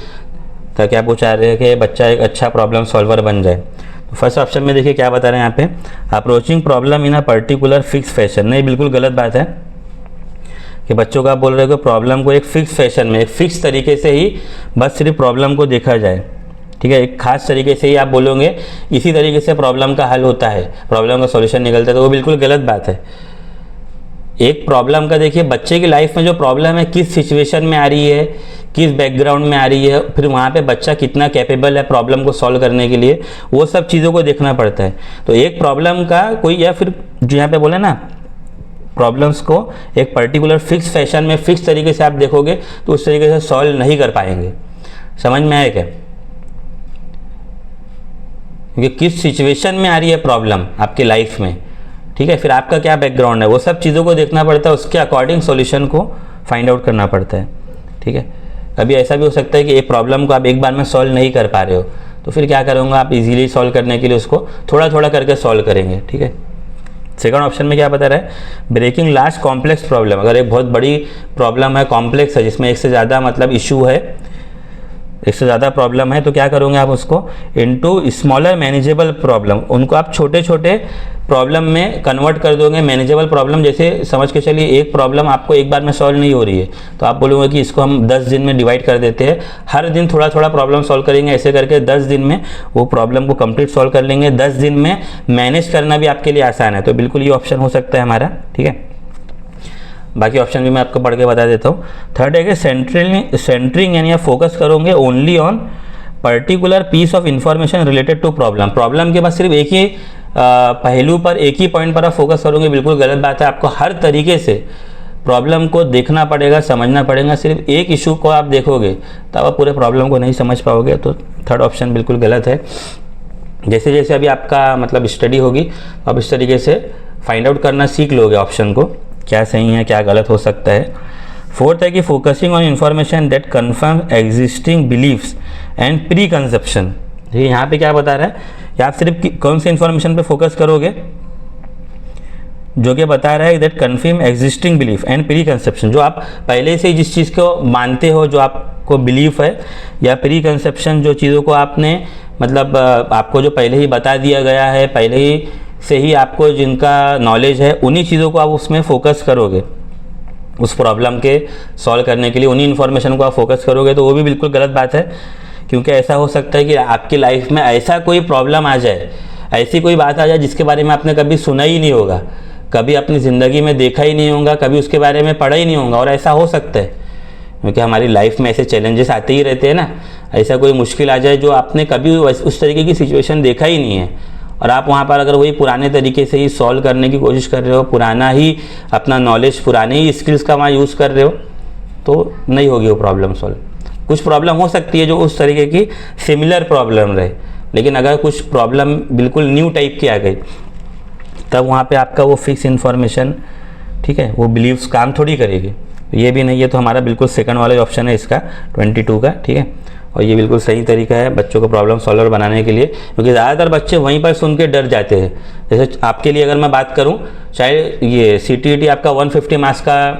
ताकि आप वो चाह रहे हैं कि बच्चा एक अच्छा प्रॉब्लम सॉल्वर बन जाए। तो फर्स्ट ऑप्शन में देखिए क्या बता रहे हैं यहाँ पे, approaching problem in a particular fix fashion. नहीं, बिल्कुल गलत बात है कि बच्चों को आप बोल रहे हो कि प्रॉब्लम को एक फिक्स फैशन में, एक फिक्स तरीके से ही बस सिर्फ प्रॉब्लम को देखा जाए, ठीक है, एक खास तरीके से ही आप बोलोगे इसी तरीके से प्रॉब्लम का हल होता है, प्रॉब्लम का सॉल्यूशन निकलता है, तो वो बिल्कुल गलत बात है। एक प्रॉब्लम का देखिए बच्चे की लाइफ में जो प्रॉब्लम है किस सिचुएशन में आ रही है, किस बैकग्राउंड में आ रही है, फिर वहाँ पे बच्चा कितना कैपेबल है प्रॉब्लम को सॉल्व करने के लिए, वो सब चीज़ों को देखना पड़ता है। तो एक प्रॉब्लम का कोई, या फिर जो यहाँ पे बोले ना, प्रॉब्लम्स को एक पर्टिकुलर फिक्स फैशन में, फिक्स तरीके से आप देखोगे तो उस तरीके से सॉल्व नहीं कर पाएंगे। समझ में आया क्या? क्योंकि किस सिचुएशन में आ रही है प्रॉब्लम आपकी लाइफ में, ठीक है, फिर आपका क्या बैकग्राउंड है, वो सब चीज़ों को देखना पड़ता है, उसके अकॉर्डिंग सॉल्यूशन को फाइंड आउट करना पड़ता है, ठीक है। कभी ऐसा भी हो सकता है कि एक प्रॉब्लम को आप एक बार में सॉल्व नहीं कर पा रहे हो, तो फिर क्या करूँगा, आप इजीली सॉल्व करने के लिए उसको थोड़ा थोड़ा करके सॉल्व करेंगे, ठीक है। सेकंड ऑप्शन में क्या बता रहा है, ब्रेकिंग लार्ज कॉम्प्लेक्स प्रॉब्लम। अगर एक बहुत बड़ी प्रॉब्लम है, कॉम्प्लेक्स है, जिसमें एक से ज़्यादा मतलब इशू है, एक से ज़्यादा प्रॉब्लम है, तो क्या करोगे आप उसको इनटू स्मॉलर मैनेजेबल प्रॉब्लम, उनको आप छोटे छोटे प्रॉब्लम में कन्वर्ट कर दोगे, मैनेजेबल प्रॉब्लम। जैसे समझ के चलिए एक प्रॉब्लम आपको एक बार में सॉल्व नहीं हो रही है, तो आप बोलोगे कि इसको हम 10 दिन में डिवाइड कर देते हैं, हर दिन थोड़ा थोड़ा प्रॉब्लम सॉल्व करेंगे, ऐसे करके 10 दिन में वो प्रॉब्लम को कंप्लीट सॉल्व कर लेंगे। 10 दिन में मैनेज करना भी आपके लिए आसान है, तो बिल्कुल ये ऑप्शन हो सकता है हमारा, ठीक है। बाकी ऑप्शन भी मैं आपको पढ़ के बता देता हूँ। थर्ड है कि सेंटरिंग, यानी आप फोकस करोगे only on particular piece of information related to problem. Problem के बाद सिर्फ एक ही पहलू पर, एक ही पॉइंट पर आप फोकस करोगे, बिल्कुल गलत बात है। आपको हर तरीके से प्रॉब्लम को देखना पड़ेगा, समझना पड़ेगा। सिर्फ एक इशू को आप देखोगे तो आप पूरे प्रॉब्लम को नहीं समझ पाओगे, तो थर्ड ऑप्शन बिल्कुल गलत है। जैसे जैसे अभी आपका मतलब स्टडी होगी, आप इस तरीके से फाइंड आउट करना सीख लोगे ऑप्शन को, क्या सही है क्या गलत हो सकता है। फोर्थ है कि focusing on information that confirm existing believes and preconception. यहाँ पे क्या बता रहा है कि आप सिर्फ कौन से इंफॉर्मेशन पे फोकस करोगे, जो कि बता रहा है that confirm existing belief and pre conception, जो आप पहले से जिस चीज़ को मानते हो, जो आपको बिलीफ है, या प्री कंसेप्शन जो चीज़ों को आपने मतलब आपको जो पहले ही बता दिया गया है, पहले ही से ही आपको जिनका नॉलेज है, उन्हीं चीज़ों को आप उसमें फोकस करोगे, उस प्रॉब्लम के सॉल्व करने के लिए उन्हीं इन्फॉर्मेशन को आप फोकस करोगे, तो वो भी बिल्कुल गलत बात है। क्योंकि ऐसा हो सकता है कि आपकी लाइफ में ऐसा कोई प्रॉब्लम आ जाए, ऐसी कोई बात आ जाए जिसके बारे में आपने कभी सुना ही नहीं होगा, कभी अपनी ज़िंदगी में देखा ही नहीं होगा, कभी उसके बारे में पढ़ा ही नहीं होगा। और ऐसा हो सकता है क्योंकि हमारी लाइफ में ऐसे चैलेंजेस आते ही रहते हैं ना। ऐसा कोई मुश्किल आ जाए जो आपने कभी उस तरीके की सिचुएशन देखा ही नहीं है, और आप वहाँ पर अगर वही पुराने तरीके से ही सॉल्व करने की कोशिश कर रहे हो, पुराना ही अपना नॉलेज, पुराने ही स्किल्स का वहाँ यूज़ कर रहे हो, तो नहीं होगी वो प्रॉब्लम सॉल्व। कुछ प्रॉब्लम हो सकती है जो उस तरीके की सिमिलर प्रॉब्लम रहे, लेकिन अगर कुछ प्रॉब्लम बिल्कुल न्यू टाइप की आ गई, तब वहाँ पे आपका वो फिक्स इन्फॉर्मेशन, ठीक है, वो बिलीव्स काम थोड़ी करेगी। ये भी नहीं है, तो हमारा बिल्कुल सेकंड वाला ऑप्शन है इसका 22 का, ठीक है। और ये बिल्कुल सही तरीका है बच्चों को प्रॉब्लम सॉल्वर बनाने के लिए, क्योंकि ज़्यादातर बच्चे वहीं पर सुन के डर जाते हैं। जैसे आपके लिए अगर मैं बात करूँ, चाहे ये CTET आपका 150 मार्क्स का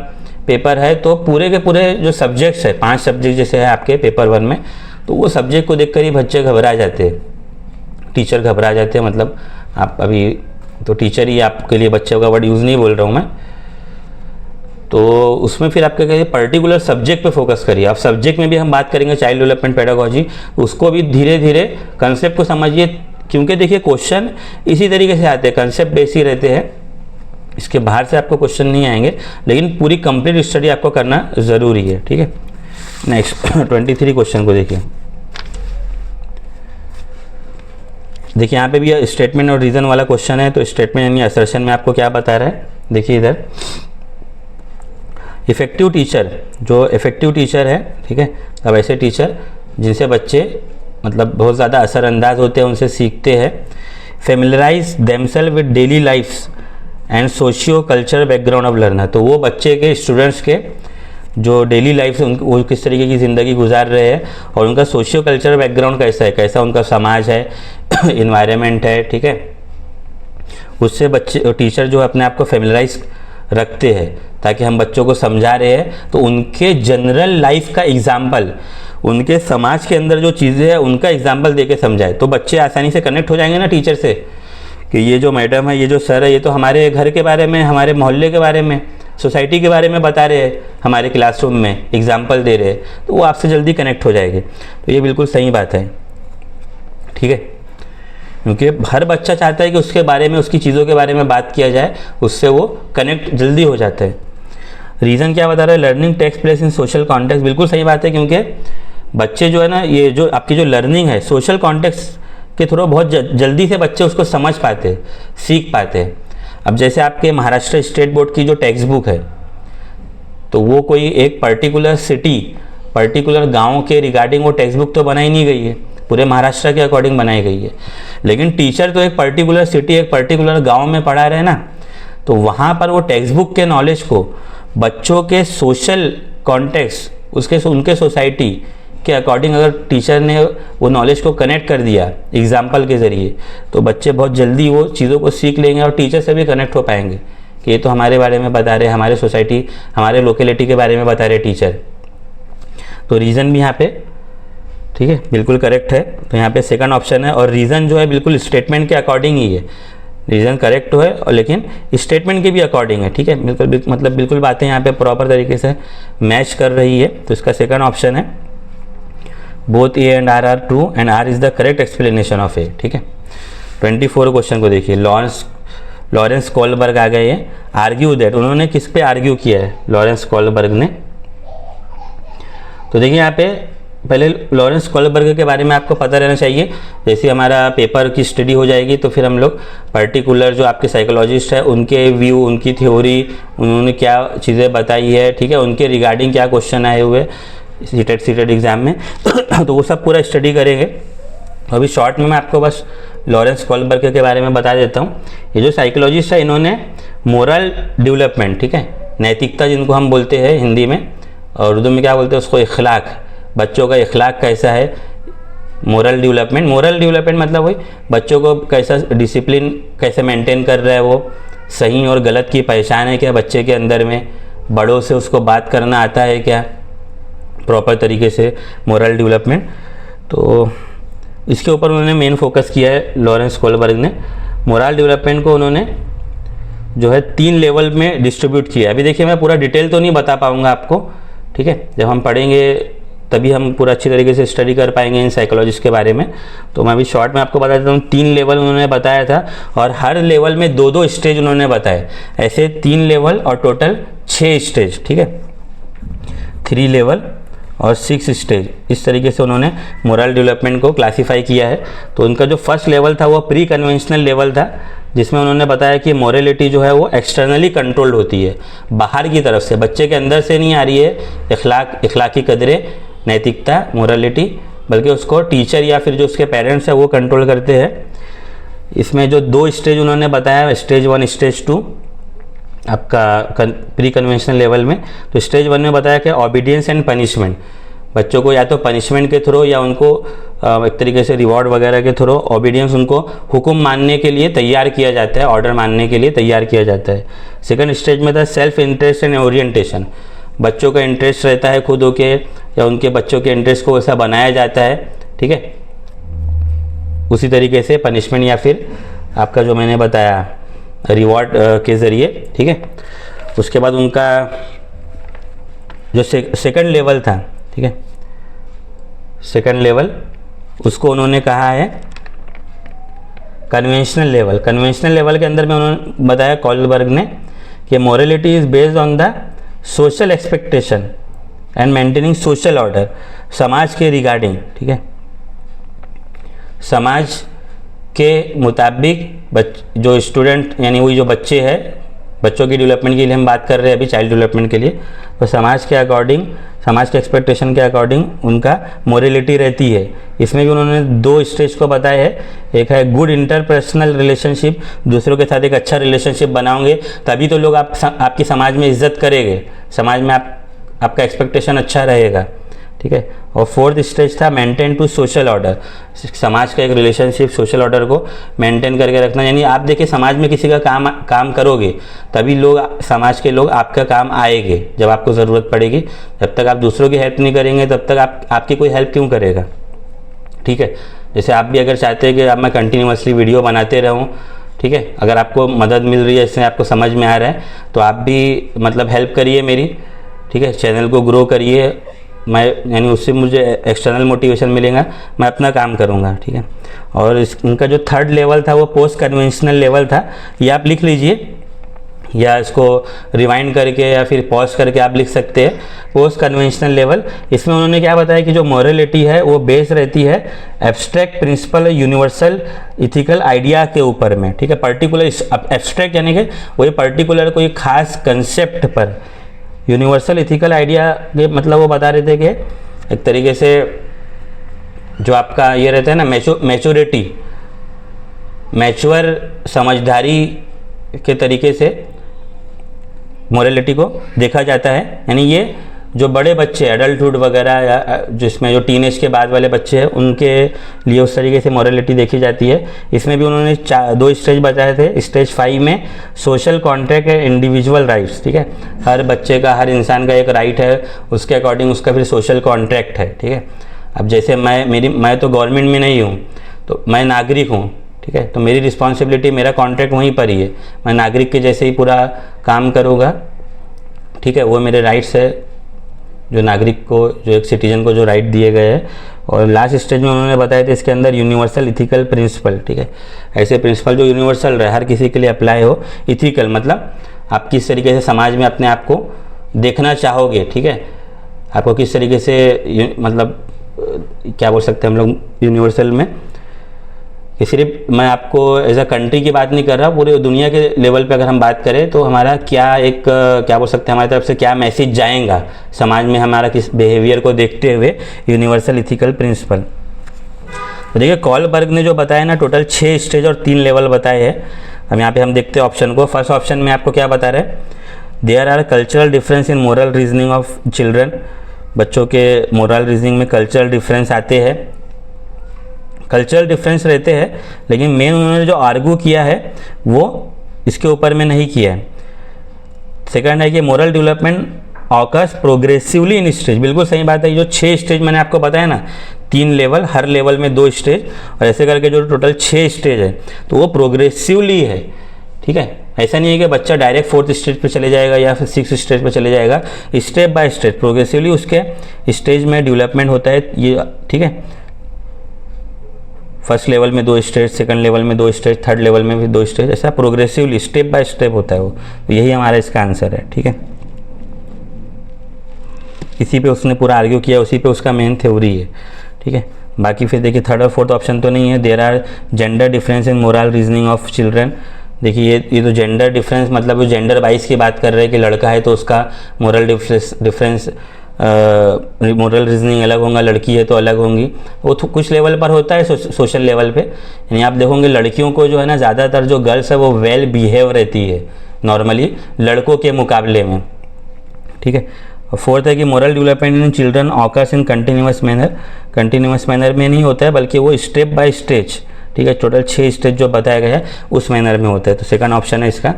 पेपर है, तो पूरे के पूरे जो सब्जेक्ट्स है, 5 सब्जेक्ट जैसे है आपके पेपर 1 में, तो वो सब्जेक्ट को देखकर ही बच्चे घबरा जाते हैं, टीचर घबरा जाते हैं। मतलब आप अभी तो टीचर ही आपके लिए बच्चों का वर्ड यूज़ नहीं बोल रहा हूँ मैं, तो उसमें फिर आपके कहिए पर्टिकुलर सब्जेक्ट पे फोकस करिए। अब सब्जेक्ट में भी हम बात करेंगे चाइल्ड डेवलपमेंट पेडागोजी, उसको भी धीरे धीरे कंसेप्ट को समझिए, क्योंकि देखिए क्वेश्चन इसी तरीके से आते हैं, कंसेप्ट बेस ही रहते हैं, इसके बाहर से आपको क्वेश्चन नहीं आएंगे, लेकिन पूरी कंप्लीट स्टडी आपको करना ज़रूरी है, ठीक है। नेक्स्ट 23 क्वेश्चन को देखिए। देखिए यहाँ पे भी स्टेटमेंट और रीज़न वाला क्वेश्चन है, तो स्टेटमेंट यानी असर्शन में आपको क्या बता रहा है, देखिए इधर इफ़ेक्टिव टीचर, जो इफ़ेक्टिव टीचर है, ठीक है, अब ऐसे टीचर जिनसे बच्चे मतलब बहुत ज़्यादा असरअंदाज होते हैं, उनसे सीखते हैं। Familiarize themselves with daily lifes and socio culture background of learner, तो वो बच्चे के, स्टूडेंट्स के जो डेली लाइफ से वो किस तरीके की ज़िंदगी गुजार रहे हैं, और उनका सोशियो कल्चर बैकग्राउंड कैसा है, कैसा उनका समाज है, इन्वायरमेंट है, ठीक है, उससे बच्चे टीचर जो अपने आप को फेमिलराइज रखते हैं, ताकि हम बच्चों को समझा रहे हैं तो उनके जनरल लाइफ का एग्जाम्पल, उनके समाज के अंदर जो चीज़ें हैं उनका एग्जाम्पल देके समझाए, तो बच्चे आसानी से कनेक्ट हो जाएंगे ना टीचर से, कि ये जो मैडम है, ये जो सर है, ये तो हमारे घर के बारे में, हमारे मोहल्ले के बारे में, सोसाइटी के बारे में बता रहे हैं, हमारे क्लासरूम में एग्जाम्पल दे रहे हैं, तो वो आपसे जल्दी कनेक्ट हो जाएंगे। तो ये बिल्कुल सही बात है, ठीक है, क्योंकि हर बच्चा चाहता है कि उसके बारे में, उसकी चीज़ों के बारे में बात किया जाए, उससे वो कनेक्ट जल्दी हो जाता है। रीज़न क्या बता रहा है, learning takes place in social context, बिल्कुल सही बात है, क्योंकि बच्चे जो है ना, ये जो आपकी जो लर्निंग है सोशल कॉन्टेक्स्ट के थ्रू बहुत जल्दी से बच्चे उसको समझ पाते हैं, सीख पाते हैं। अब जैसे आपके महाराष्ट्र स्टेट बोर्ड की जो टेक्स्ट बुक है, तो वो कोई एक पर्टिकुलर सिटी, पर्टिकुलर गांव के रिगार्डिंग वो टेक्स्ट बुक तो बनाई नहीं गई है, पूरे महाराष्ट्र के अकॉर्डिंग बनाई गई है। लेकिन टीचर तो एक पर्टिकुलर सिटी, एक पर्टिकुलर गांव में पढ़ा रहे ना, तो वहाँ पर वो टेक्स्ट बुक के नॉलेज को बच्चों के सोशल कॉन्टेक्स्ट, उनके सोसाइटी के अकॉर्डिंग अगर टीचर ने वो नॉलेज को कनेक्ट कर दिया एग्जाम्पल के ज़रिए, तो बच्चे बहुत जल्दी वो चीज़ों को सीख लेंगे और टीचर से भी कनेक्ट हो पाएंगे कि ये तो हमारे बारे में बता रहे, हमारे सोसाइटी, हमारे लोकेलिटी के बारे में बता रहे टीचर। तो रीज़न भी यहाँ पे, ठीक है, बिल्कुल करेक्ट है। तो यहाँ पे सेकंड ऑप्शन है, और रीज़न जो है बिल्कुल स्टेटमेंट के अकॉर्डिंग ही है, रीज़न करेक्ट है और लेकिन स्टेटमेंट के भी अकॉर्डिंग है, ठीक है, बिल्कुल मतलब बिल्कुल बातें यहाँ पे प्रॉपर तरीके से मैच कर रही है। तो इसका सेकंड ऑप्शन है, both A and R are true and R is the correct explanation of A, ठीक है। 24 क्वेश्चन को देखिए, लॉरेंस कोलबर्ग आ गए हैं, आर्ग्यू दैट, उन्होंने किस पे आर्ग्यू किया है लॉरेंस कोलबर्ग ने। तो देखिए यहाँ पे पहले लॉरेंस कोलबर्ग के बारे में आपको पता रहना चाहिए। जैसे हमारा पेपर की स्टडी हो जाएगी तो फिर हम लोग पर्टिकुलर जो आपके साइकोलॉजिस्ट है उनके व्यू, उनकी थ्योरी, उन्होंने क्या चीज़ें बताई है, ठीक है, उनके रिगार्डिंग क्या क्वेश्चन आए हुए सीटेड एग्ज़ाम में तो वो सब पूरा स्टडी करेंगे। तो अभी शॉर्ट में मैं आपको बस लॉरेंस कोलबर्ग के बारे में बता देता हूँ। ये जो साइकोलॉजिस्ट है, इन्होंने मोरल डेवलपमेंट, ठीक है, नैतिकता जिनको हम बोलते हैं हिंदी में, और उर्दू में क्या बोलते हैं उसको, इखलाक, बच्चों का इखलाक कैसा है, मोरल डेवलपमेंट मतलब वही बच्चों को कैसा डिसिप्लिन कैसे मेंटेन कर रहा है, वो सही और गलत की पहचान है क्या बच्चे के अंदर में, बड़ों से उसको बात करना आता है क्या प्रॉपर तरीके से, मोरल डेवलपमेंट। तो इसके ऊपर उन्होंने मेन फोकस किया है लॉरेंस कोहलबर्ग ने। मोरल डेवलपमेंट को उन्होंने जो है 3 लेवल में डिस्ट्रीब्यूट किया है। अभी देखिए मैं पूरा डिटेल तो नहीं बता पाऊँगा आपको, ठीक है, जब हम पढ़ेंगे तभी हम पूरा अच्छी तरीके से स्टडी कर पाएंगे इन साइकोलॉजिस्ट के बारे में। तो मैं अभी शॉर्ट में आपको बता देता हूँ, 3 लेवल उन्होंने बताया था और हर लेवल में 2-2 स्टेज उन्होंने बताए, ऐसे 3 लेवल और टोटल 6 स्टेज, ठीक है, 3 लेवल और 6 स्टेज, इस तरीके से उन्होंने मोरल डेवलपमेंट को क्लासीफाई किया है। तो उनका जो फर्स्ट लेवल था वो प्री कन्वेंशनल लेवल था, जिसमें उन्होंने बताया कि मोरलिटी जो है वो एक्सटर्नली कंट्रोल्ड होती है, बाहर की तरफ से, बच्चे के अंदर से नहीं आ रही है इखलाकी कदरें, नैतिकता, मोरलिटी, बल्कि उसको टीचर या फिर जो उसके पेरेंट्स हैं वो कंट्रोल करते हैं। इसमें जो 2 स्टेज उन्होंने बताया, स्टेज 1 स्टेज 2 आपका प्री कन्वेंशनल लेवल में। तो स्टेज 1 में बताया कि ऑबिडियंस एंड पनिशमेंट, बच्चों को या तो पनिशमेंट के थ्रू या उनको एक तरीके से रिवॉर्ड वगैरह के थ्रू ऑबिडियंस, उनको हुक्म मानने के लिए तैयार किया जाता है, ऑर्डर मानने के लिए तैयार किया जाता है। सेकंड स्टेज में था सेल्फ इंटरेस्ट एंड ओरिएंटेशन, बच्चों का इंटरेस्ट रहता है खुद होके या उनके बच्चों के इंटरेस्ट को वैसा बनाया जाता है, ठीक है, उसी तरीके से पनिशमेंट या फिर आपका जो मैंने बताया रिवॉर्ड के ज़रिए, ठीक है। उसके बाद उनका जो सेकंड लेवल था, ठीक है, सेकंड लेवल उसको उन्होंने कहा है कन्वेंशनल लेवल। कन्वेंशनल लेवल के अंदर में उन्होंने बताया कोहलबर्ग ने कि morality is based on the social expectation and maintaining social order, समाज के रिगार्डिंग, ठीक है, समाज के मुताबिक जो स्टूडेंट यानी वही जो बच्चे हैं, बच्चों की डेवलपमेंट के लिए हम बात कर रहे हैं अभी, चाइल्ड डेवलपमेंट के लिए, तो समाज के अकॉर्डिंग, समाज के एक्सपेक्टेशन के अकॉर्डिंग उनका मोरलिटी रहती है। इसमें भी उन्होंने 2 स्टेज को बताया है, एक है गुड इंटरपर्सनल रिलेशनशिप, दूसरों के साथ एक अच्छा रिलेशनशिप बनाओगे तभी तो लोग आपकी समाज में इज्जत करेंगे, समाज में आपका एक्सपेक्टेशन अच्छा रहेगा, ठीक है। और 4th स्टेज था मेंटेन टू सोशल ऑर्डर, समाज का एक रिलेशनशिप सोशल ऑर्डर को मेंटेन करके रखना, यानी आप देखिए समाज में किसी का काम करोगे तभी लोग, समाज के लोग आपका काम आएंगे जब आपको ज़रूरत पड़ेगी। जब तक आप दूसरों की हेल्प नहीं करेंगे तब तक आपकी कोई हेल्प क्यों करेगा, ठीक है। जैसे आप भी अगर चाहते हैं कि अब मैं कंटिन्यूसली वीडियो बनाते रहूँ, ठीक है, अगर आपको मदद मिल रही है, इससे आपको समझ में आ रहा है, तो आप भी मतलब हेल्प करिए मेरी, ठीक है, चैनल को ग्रो करिए, मैं यानी उससे मुझे एक्सटर्नल मोटिवेशन मिलेगा, मैं अपना काम करूँगा, ठीक है। और इनका जो 3rd लेवल था वो पोस्ट कन्वेंशनल लेवल था, ये आप लिख लीजिए या इसको रिवाइंड करके या फिर पॉज करके आप लिख सकते हैं, पोस्ट कन्वेंशनल लेवल। इसमें उन्होंने क्या बताया कि जो मोरलिटी है वो बेस रहती है abstract principle, universal ethical idea के ऊपर में, ठीक है। पर्टिकुलर एब्स्ट्रैक्ट यानी कि वही पर्टिकुलर कोई खास कंसेप्ट पर, यूनिवर्सल इथिकल आइडिया के मतलब वो बता रहे थे कि एक तरीके से जो आपका ये रहता है ना मैच्योरिटी, मैच्योर समझदारी के तरीके से मोरलिटी को देखा जाता है। यानी ये जो बड़े बच्चे एडल्टहुड वगैरह या जिसमें जो टीनेज के बाद वाले बच्चे हैं उनके लिए उस तरीके से मोरलिटी देखी जाती है। इसमें भी उन्होंने 2 स्टेज बताए थे। स्टेज 5 में सोशल कॉन्ट्रैक्ट है, इंडिविजुअल राइट्स, ठीक है, हर बच्चे का, हर इंसान का एक राइट है, उसके अकॉर्डिंग उसका फिर सोशल कॉन्ट्रैक्ट है, ठीक है। अब जैसे मैं तो गवर्नमेंट में नहीं हूँ, तो मैं नागरिक हूँ, ठीक है, तो मेरी रिस्पॉन्सिबिलिटी, मेरा कॉन्ट्रैक्ट वहीं पर ही है, मैं नागरिक के जैसे ही पूरा काम करूँगा, ठीक है, वो मेरे राइट्स है, जो नागरिक को, जो एक सिटीजन को जो राइट दिए गए हैं। और लास्ट स्टेज में उन्होंने बताया था इसके अंदर यूनिवर्सल इथिकल प्रिंसिपल, ठीक है, ऐसे प्रिंसिपल जो यूनिवर्सल रहे, हर किसी के लिए अप्लाई हो। इथिकल मतलब आप किस तरीके से समाज में अपने आप को देखना चाहोगे, ठीक है, आपको किस तरीके से मतलब क्या बोल सकते हैं हम लोग यूनिवर्सल में, कि सिर्फ मैं आपको एज अ कंट्री की बात नहीं कर रहा, पूरे दुनिया के लेवल पे अगर हम बात करें तो हमारा क्या एक क्या बोल सकते हैं, हमारी तरफ से क्या मैसेज जाएगा समाज में हमारा किस बिहेवियर को देखते हुए, यूनिवर्सल इथिकल प्रिंसिपल। तो देखिए कोहलबर्ग ने जो बताया ना, टोटल 6 स्टेज और 3 लेवल बताए हैं। हम यहाँ पे हम देखते हैं ऑप्शन को। फर्स्ट ऑप्शन में आपको क्या बता रहे हैं, there are cultural difference in moral reasoning of children, बच्चों के मोरल रीजनिंग में कल्चरल डिफरेंस आते हैं, कल्चरल डिफरेंस रहते हैं, लेकिन मेन उन्होंने जो आर्गू किया है वो इसके ऊपर में नहीं किया है। सेकंड है कि moral development occurs progressively in stage, बिल्कुल सही बात है। जो 6 स्टेज मैंने आपको बताया ना, 3 लेवल, हर लेवल में 2 स्टेज, और ऐसे करके जो टोटल 6 स्टेज है तो वो प्रोग्रेसिवली है, ठीक है। ऐसा नहीं है कि बच्चा डायरेक्ट 4th स्टेज पे चले जाएगा या फिर 6th स्टेज पे चले जाएगा, स्टेप बाय स्टेप प्रोग्रेसिवली उसके स्टेज में डेवलपमेंट होता है ये, ठीक है। फर्स्ट लेवल में 2 स्टेज, सेकंड लेवल में 2 स्टेज, थर्ड लेवल में भी 2 स्टेज, ऐसा प्रोग्रेसिवली स्टेप बाय स्टेप होता है वो। तो यही हमारा इसका आंसर है, ठीक है। इसी पे उसने पूरा आर्ग्यू किया, उसी पे उसका मेन थ्योरी है, ठीक है। बाकी फिर देखिए थर्ड और फोर्थ ऑप्शन तो नहीं है। There are gender difference in moral reasoning of children. देखिए ये तो जेंडर डिफरेंस मतलब वो जेंडर वाइज की बात कर रहे हैं कि लड़का है तो उसका मोरल डिफरेंस मोरल रीजनिंग अलग होगा, लड़की है तो अलग होंगी। वो तो कुछ लेवल पर होता है, सोशल लेवल पे। यानी आप देखोगे लड़कियों को जो है ना, ज़्यादातर जो गर्ल्स है वो वेल बिहेव रहती है नॉर्मली लड़कों के मुकाबले में, ठीक है। फोर्थ है कि moral development in children occurs in continuous manner. Continuous manner में नहीं होता है बल्कि वो स्टेप बाय स्टेज, ठीक है। टोटल 6 स्टेज जो बताया गया है उस मैनर में होता है। तो सेकंड ऑप्शन है इसका।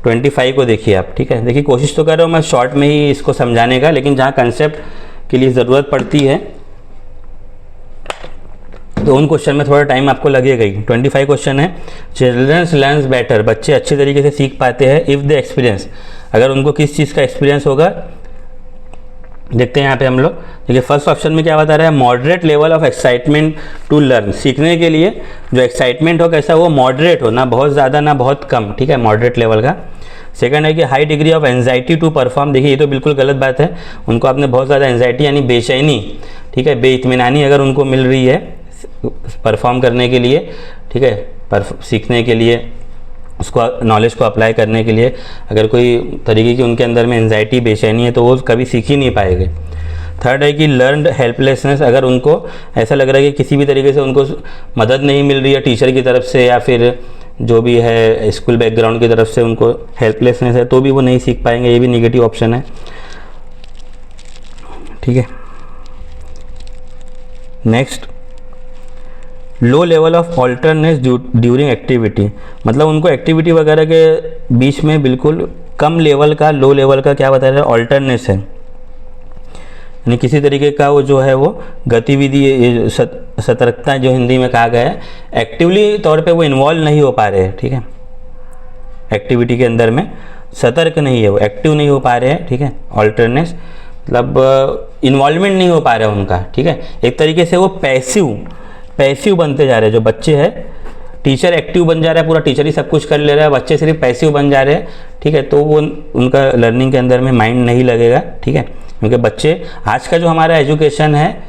25 को देखिए आप, ठीक है। देखिए कोशिश तो कर रहा हूँ मैं शॉर्ट में ही इसको समझाने का, लेकिन जहाँ कंसेप्ट के लिए ज़रूरत पड़ती है तो उन क्वेश्चन में थोड़ा टाइम आपको लगेगा ही। 25 क्वेश्चन है, चिल्ड्रंस लर्न्स बेटर, बच्चे अच्छे तरीके से सीख पाते हैं इफ़ द एक्सपीरियंस, अगर उनको किस चीज़ का एक्सपीरियंस होगा। देखते हैं यहाँ पे हम लोग। देखिए फर्स्ट ऑप्शन में क्या बता रहा है, moderate level of excitement to learn, सीखने के लिए जो एक्साइटमेंट हो कैसा वो मॉडरेट हो, ना बहुत ज़्यादा ना बहुत कम, ठीक है, मॉडरेट लेवल का। सेकंड है कि high degree of anxiety to perform. देखिए ये तो बिल्कुल गलत बात है, उनको आपने बहुत ज़्यादा एंजाइटी यानी बेचैनी, ठीक है, बेइत्मीनानी अगर उनको मिल रही है परफॉर्म करने के लिए, ठीक है, सीखने के लिए, उसको नॉलेज को अप्लाई करने के लिए अगर कोई तरीके की उनके अंदर में एंजाइटी बेचैनी है तो वो कभी सीख ही नहीं पाएंगे। थर्ड है कि लर्नड हेल्पलेसनेस, अगर उनको ऐसा लग रहा है कि किसी भी तरीके से उनको मदद नहीं मिल रही है टीचर की तरफ से या फिर जो भी है स्कूल बैकग्राउंड की तरफ से उनको हेल्पलेसनेस है तो भी वो नहीं सीख पाएंगे, ये भी निगेटिव ऑप्शन है, ठीक है। Next, low level of alertness during activity, मतलब उनको एक्टिविटी वगैरह के बीच में बिल्कुल कम लेवल का, लो लेवल का क्या बता रहे हैं, ऑल्टरनेस है, यानी किसी तरीके का वो जो है वो गतिविधि, सतर्कता जो हिंदी में कहा गया है, एक्टिवली तौर पे वो इन्वॉल्व नहीं हो पा रहे हैं, ठीक है, एक्टिविटी के अंदर में सतर्क नहीं है वो, एक्टिव नहीं हो पा रहे हैं, ठीक है। ऑल्टरनेस मतलब इन्वॉल्वमेंट नहीं हो पा रहा है उनका, ठीक है। एक तरीके से वो पैसिव बनते जा रहे हैं जो बच्चे हैं। टीचर एक्टिव बन जा रहा है, पूरा टीचर ही सब कुछ कर ले रहा है, बच्चे सिर्फ पैसिव बन जा रहे हैं, ठीक है। तो वो उनका लर्निंग के अंदर में माइंड नहीं लगेगा, ठीक है, क्योंकि बच्चे आज का जो हमारा एजुकेशन है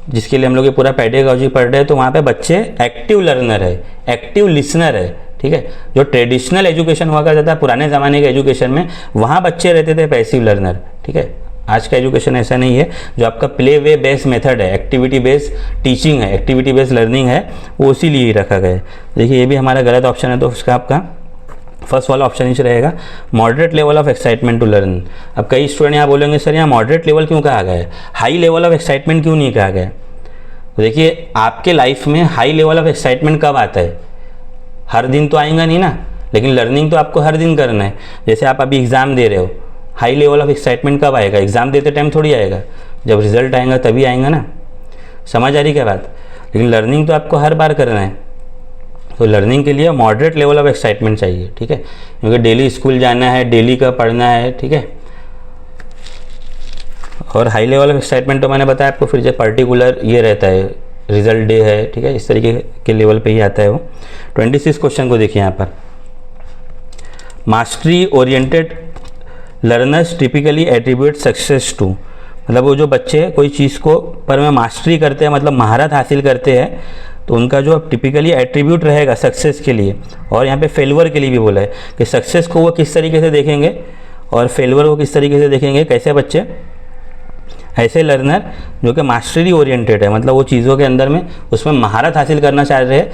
जिसके लिए हम लोग ये पूरा पेडागॉजी पढ़ रहे हैं तो वहाँ पे बच्चे एक्टिव लर्नर है, एक्टिव लिसनर है, ठीक है। जो ट्रेडिशनल एजुकेशन हुआ करता था पुराने ज़माने के एजुकेशन में, वहाँ बच्चे रहते थे पैसिव लर्नर, ठीक है। आज का एजुकेशन ऐसा नहीं है, जो आपका प्ले वे बेस्ड मेथड है, एक्टिविटी बेस्ड टीचिंग है, एक्टिविटी बेस्ड लर्निंग है, वो उसी लिए ही रखा गया है। देखिए ये भी हमारा गलत ऑप्शन है, तो उसका आपका फर्स्ट वाला ऑप्शन ही रहेगा, moderate level of excitement to learn. अब कई स्टूडेंट यहाँ बोलेंगे सर यहाँ मॉडरेट लेवल क्यों कहा गया है, हाई लेवल ऑफ एक्साइटमेंट क्यों नहीं कहा गया। तो देखिए आपके लाइफ में हाई लेवल ऑफ एक्साइटमेंट कब आता है, हर दिन तो आएगा नहीं ना, लेकिन लर्निंग तो आपको हर दिन करना है। जैसे आप अभी एग्ज़ाम दे रहे हो, हाई लेवल ऑफ एक्साइटमेंट कब आएगा, एग्ज़ाम देते टाइम थोड़ी आएगा, जब रिजल्ट आएगा तभी आएगा ना, समझ आ रही क्या बात। लेकिन लर्निंग तो आपको हर बार करना है, तो लर्निंग के लिए मॉडरेट लेवल ऑफ एक्साइटमेंट चाहिए, ठीक है, क्योंकि डेली स्कूल जाना है, डेली का पढ़ना है, ठीक है। और हाई लेवल ऑफ एक्साइटमेंट तो मैंने बताया आपको, फिर जो पर्टिकुलर ये रहता है रिजल्ट डे है, ठीक है, इस तरीके के लेवल पे ही आता है वो। 26 क्वेश्चन को देखिए यहाँ पर, mastery oriented learners typically attribute success to, मतलब वो जो बच्चे कोई चीज़ को पर में मास्टरी करते हैं, मतलब महारत हासिल करते हैं, तो उनका जो टिपिकली एट्रीब्यूट रहेगा सक्सेस के लिए, और यहाँ पे फेलवर के लिए भी बोला है कि सक्सेस को वो किस तरीके से देखेंगे और फेलवर को किस तरीके से देखेंगे। कैसे बच्चे, ऐसे लर्नर जो कि मास्टरी ओरिएंटेड है, मतलब वो चीज़ों के अंदर में उसमें महारत हासिल करना चाह रहे हैं,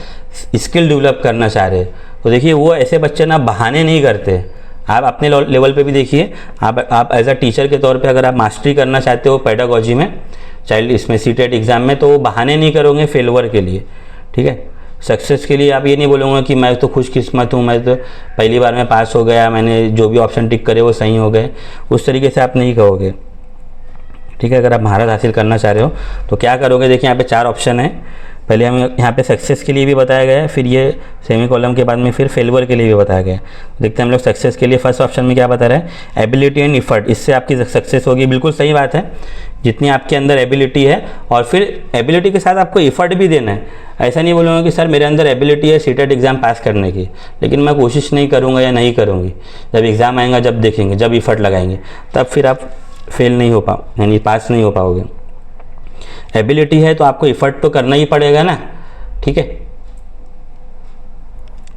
स्किल डेवलप करना चाह रहे हैं। तो देखिए वो ऐसे बच्चे ना बहाने नहीं करते। आप अपने लेवल पे भी देखिए, आप एज अ टीचर के तौर पे अगर आप मास्टरी करना चाहते हो पेडागॉजी में, चाइल्ड इसमें सीटेट एग्ज़ाम में, तो वो बहाने नहीं करोगे फेलवर के लिए, ठीक है। सक्सेस के लिए आप ये नहीं बोलूँगा कि मैं तो खुशकिस्मत हूँ, मैं तो पहली बार में पास हो गया, मैंने जो भी ऑप्शन टिक करे वो सही हो गए, उस तरीके से आप नहीं कहोगे। ठीक है, अगर आप महारत हासिल करना चाह रहे हो तो क्या करोगे, देखिए यहाँ पे 4 ऑप्शन है। पहले हम यहाँ पे सक्सेस के लिए भी बताया गया है, फिर ये सेमी कॉलम के बाद में फिर फेलियर के लिए भी बताया गया है। देखते हैं हम लोग सक्सेस के लिए फर्स्ट ऑप्शन में क्या बता रहे हैं, एबिलिटी एंड इफर्ट, इससे आपकी सक्सेस होगी। बिल्कुल सही बात है, जितनी आपके अंदर एबिलिटी है और फिर एबिलिटी के साथ आपको इफर्ट भी देना है। ऐसा नहीं बोलूँगा कि सर मेरे अंदर एबिलिटी है सीटेट एग्ज़ाम पास करने की, लेकिन मैं कोशिश नहीं करूँगा या नहीं करूँगी। जब एग्ज़ाम आएगा, जब देखेंगे, जब इफर्ट लगाएंगे, तब फिर आप फेल नहीं हो पाओ, यानी पास नहीं हो पाओगे। एबिलिटी है तो आपको इफर्ट तो करना ही पड़ेगा ना, ठीक है।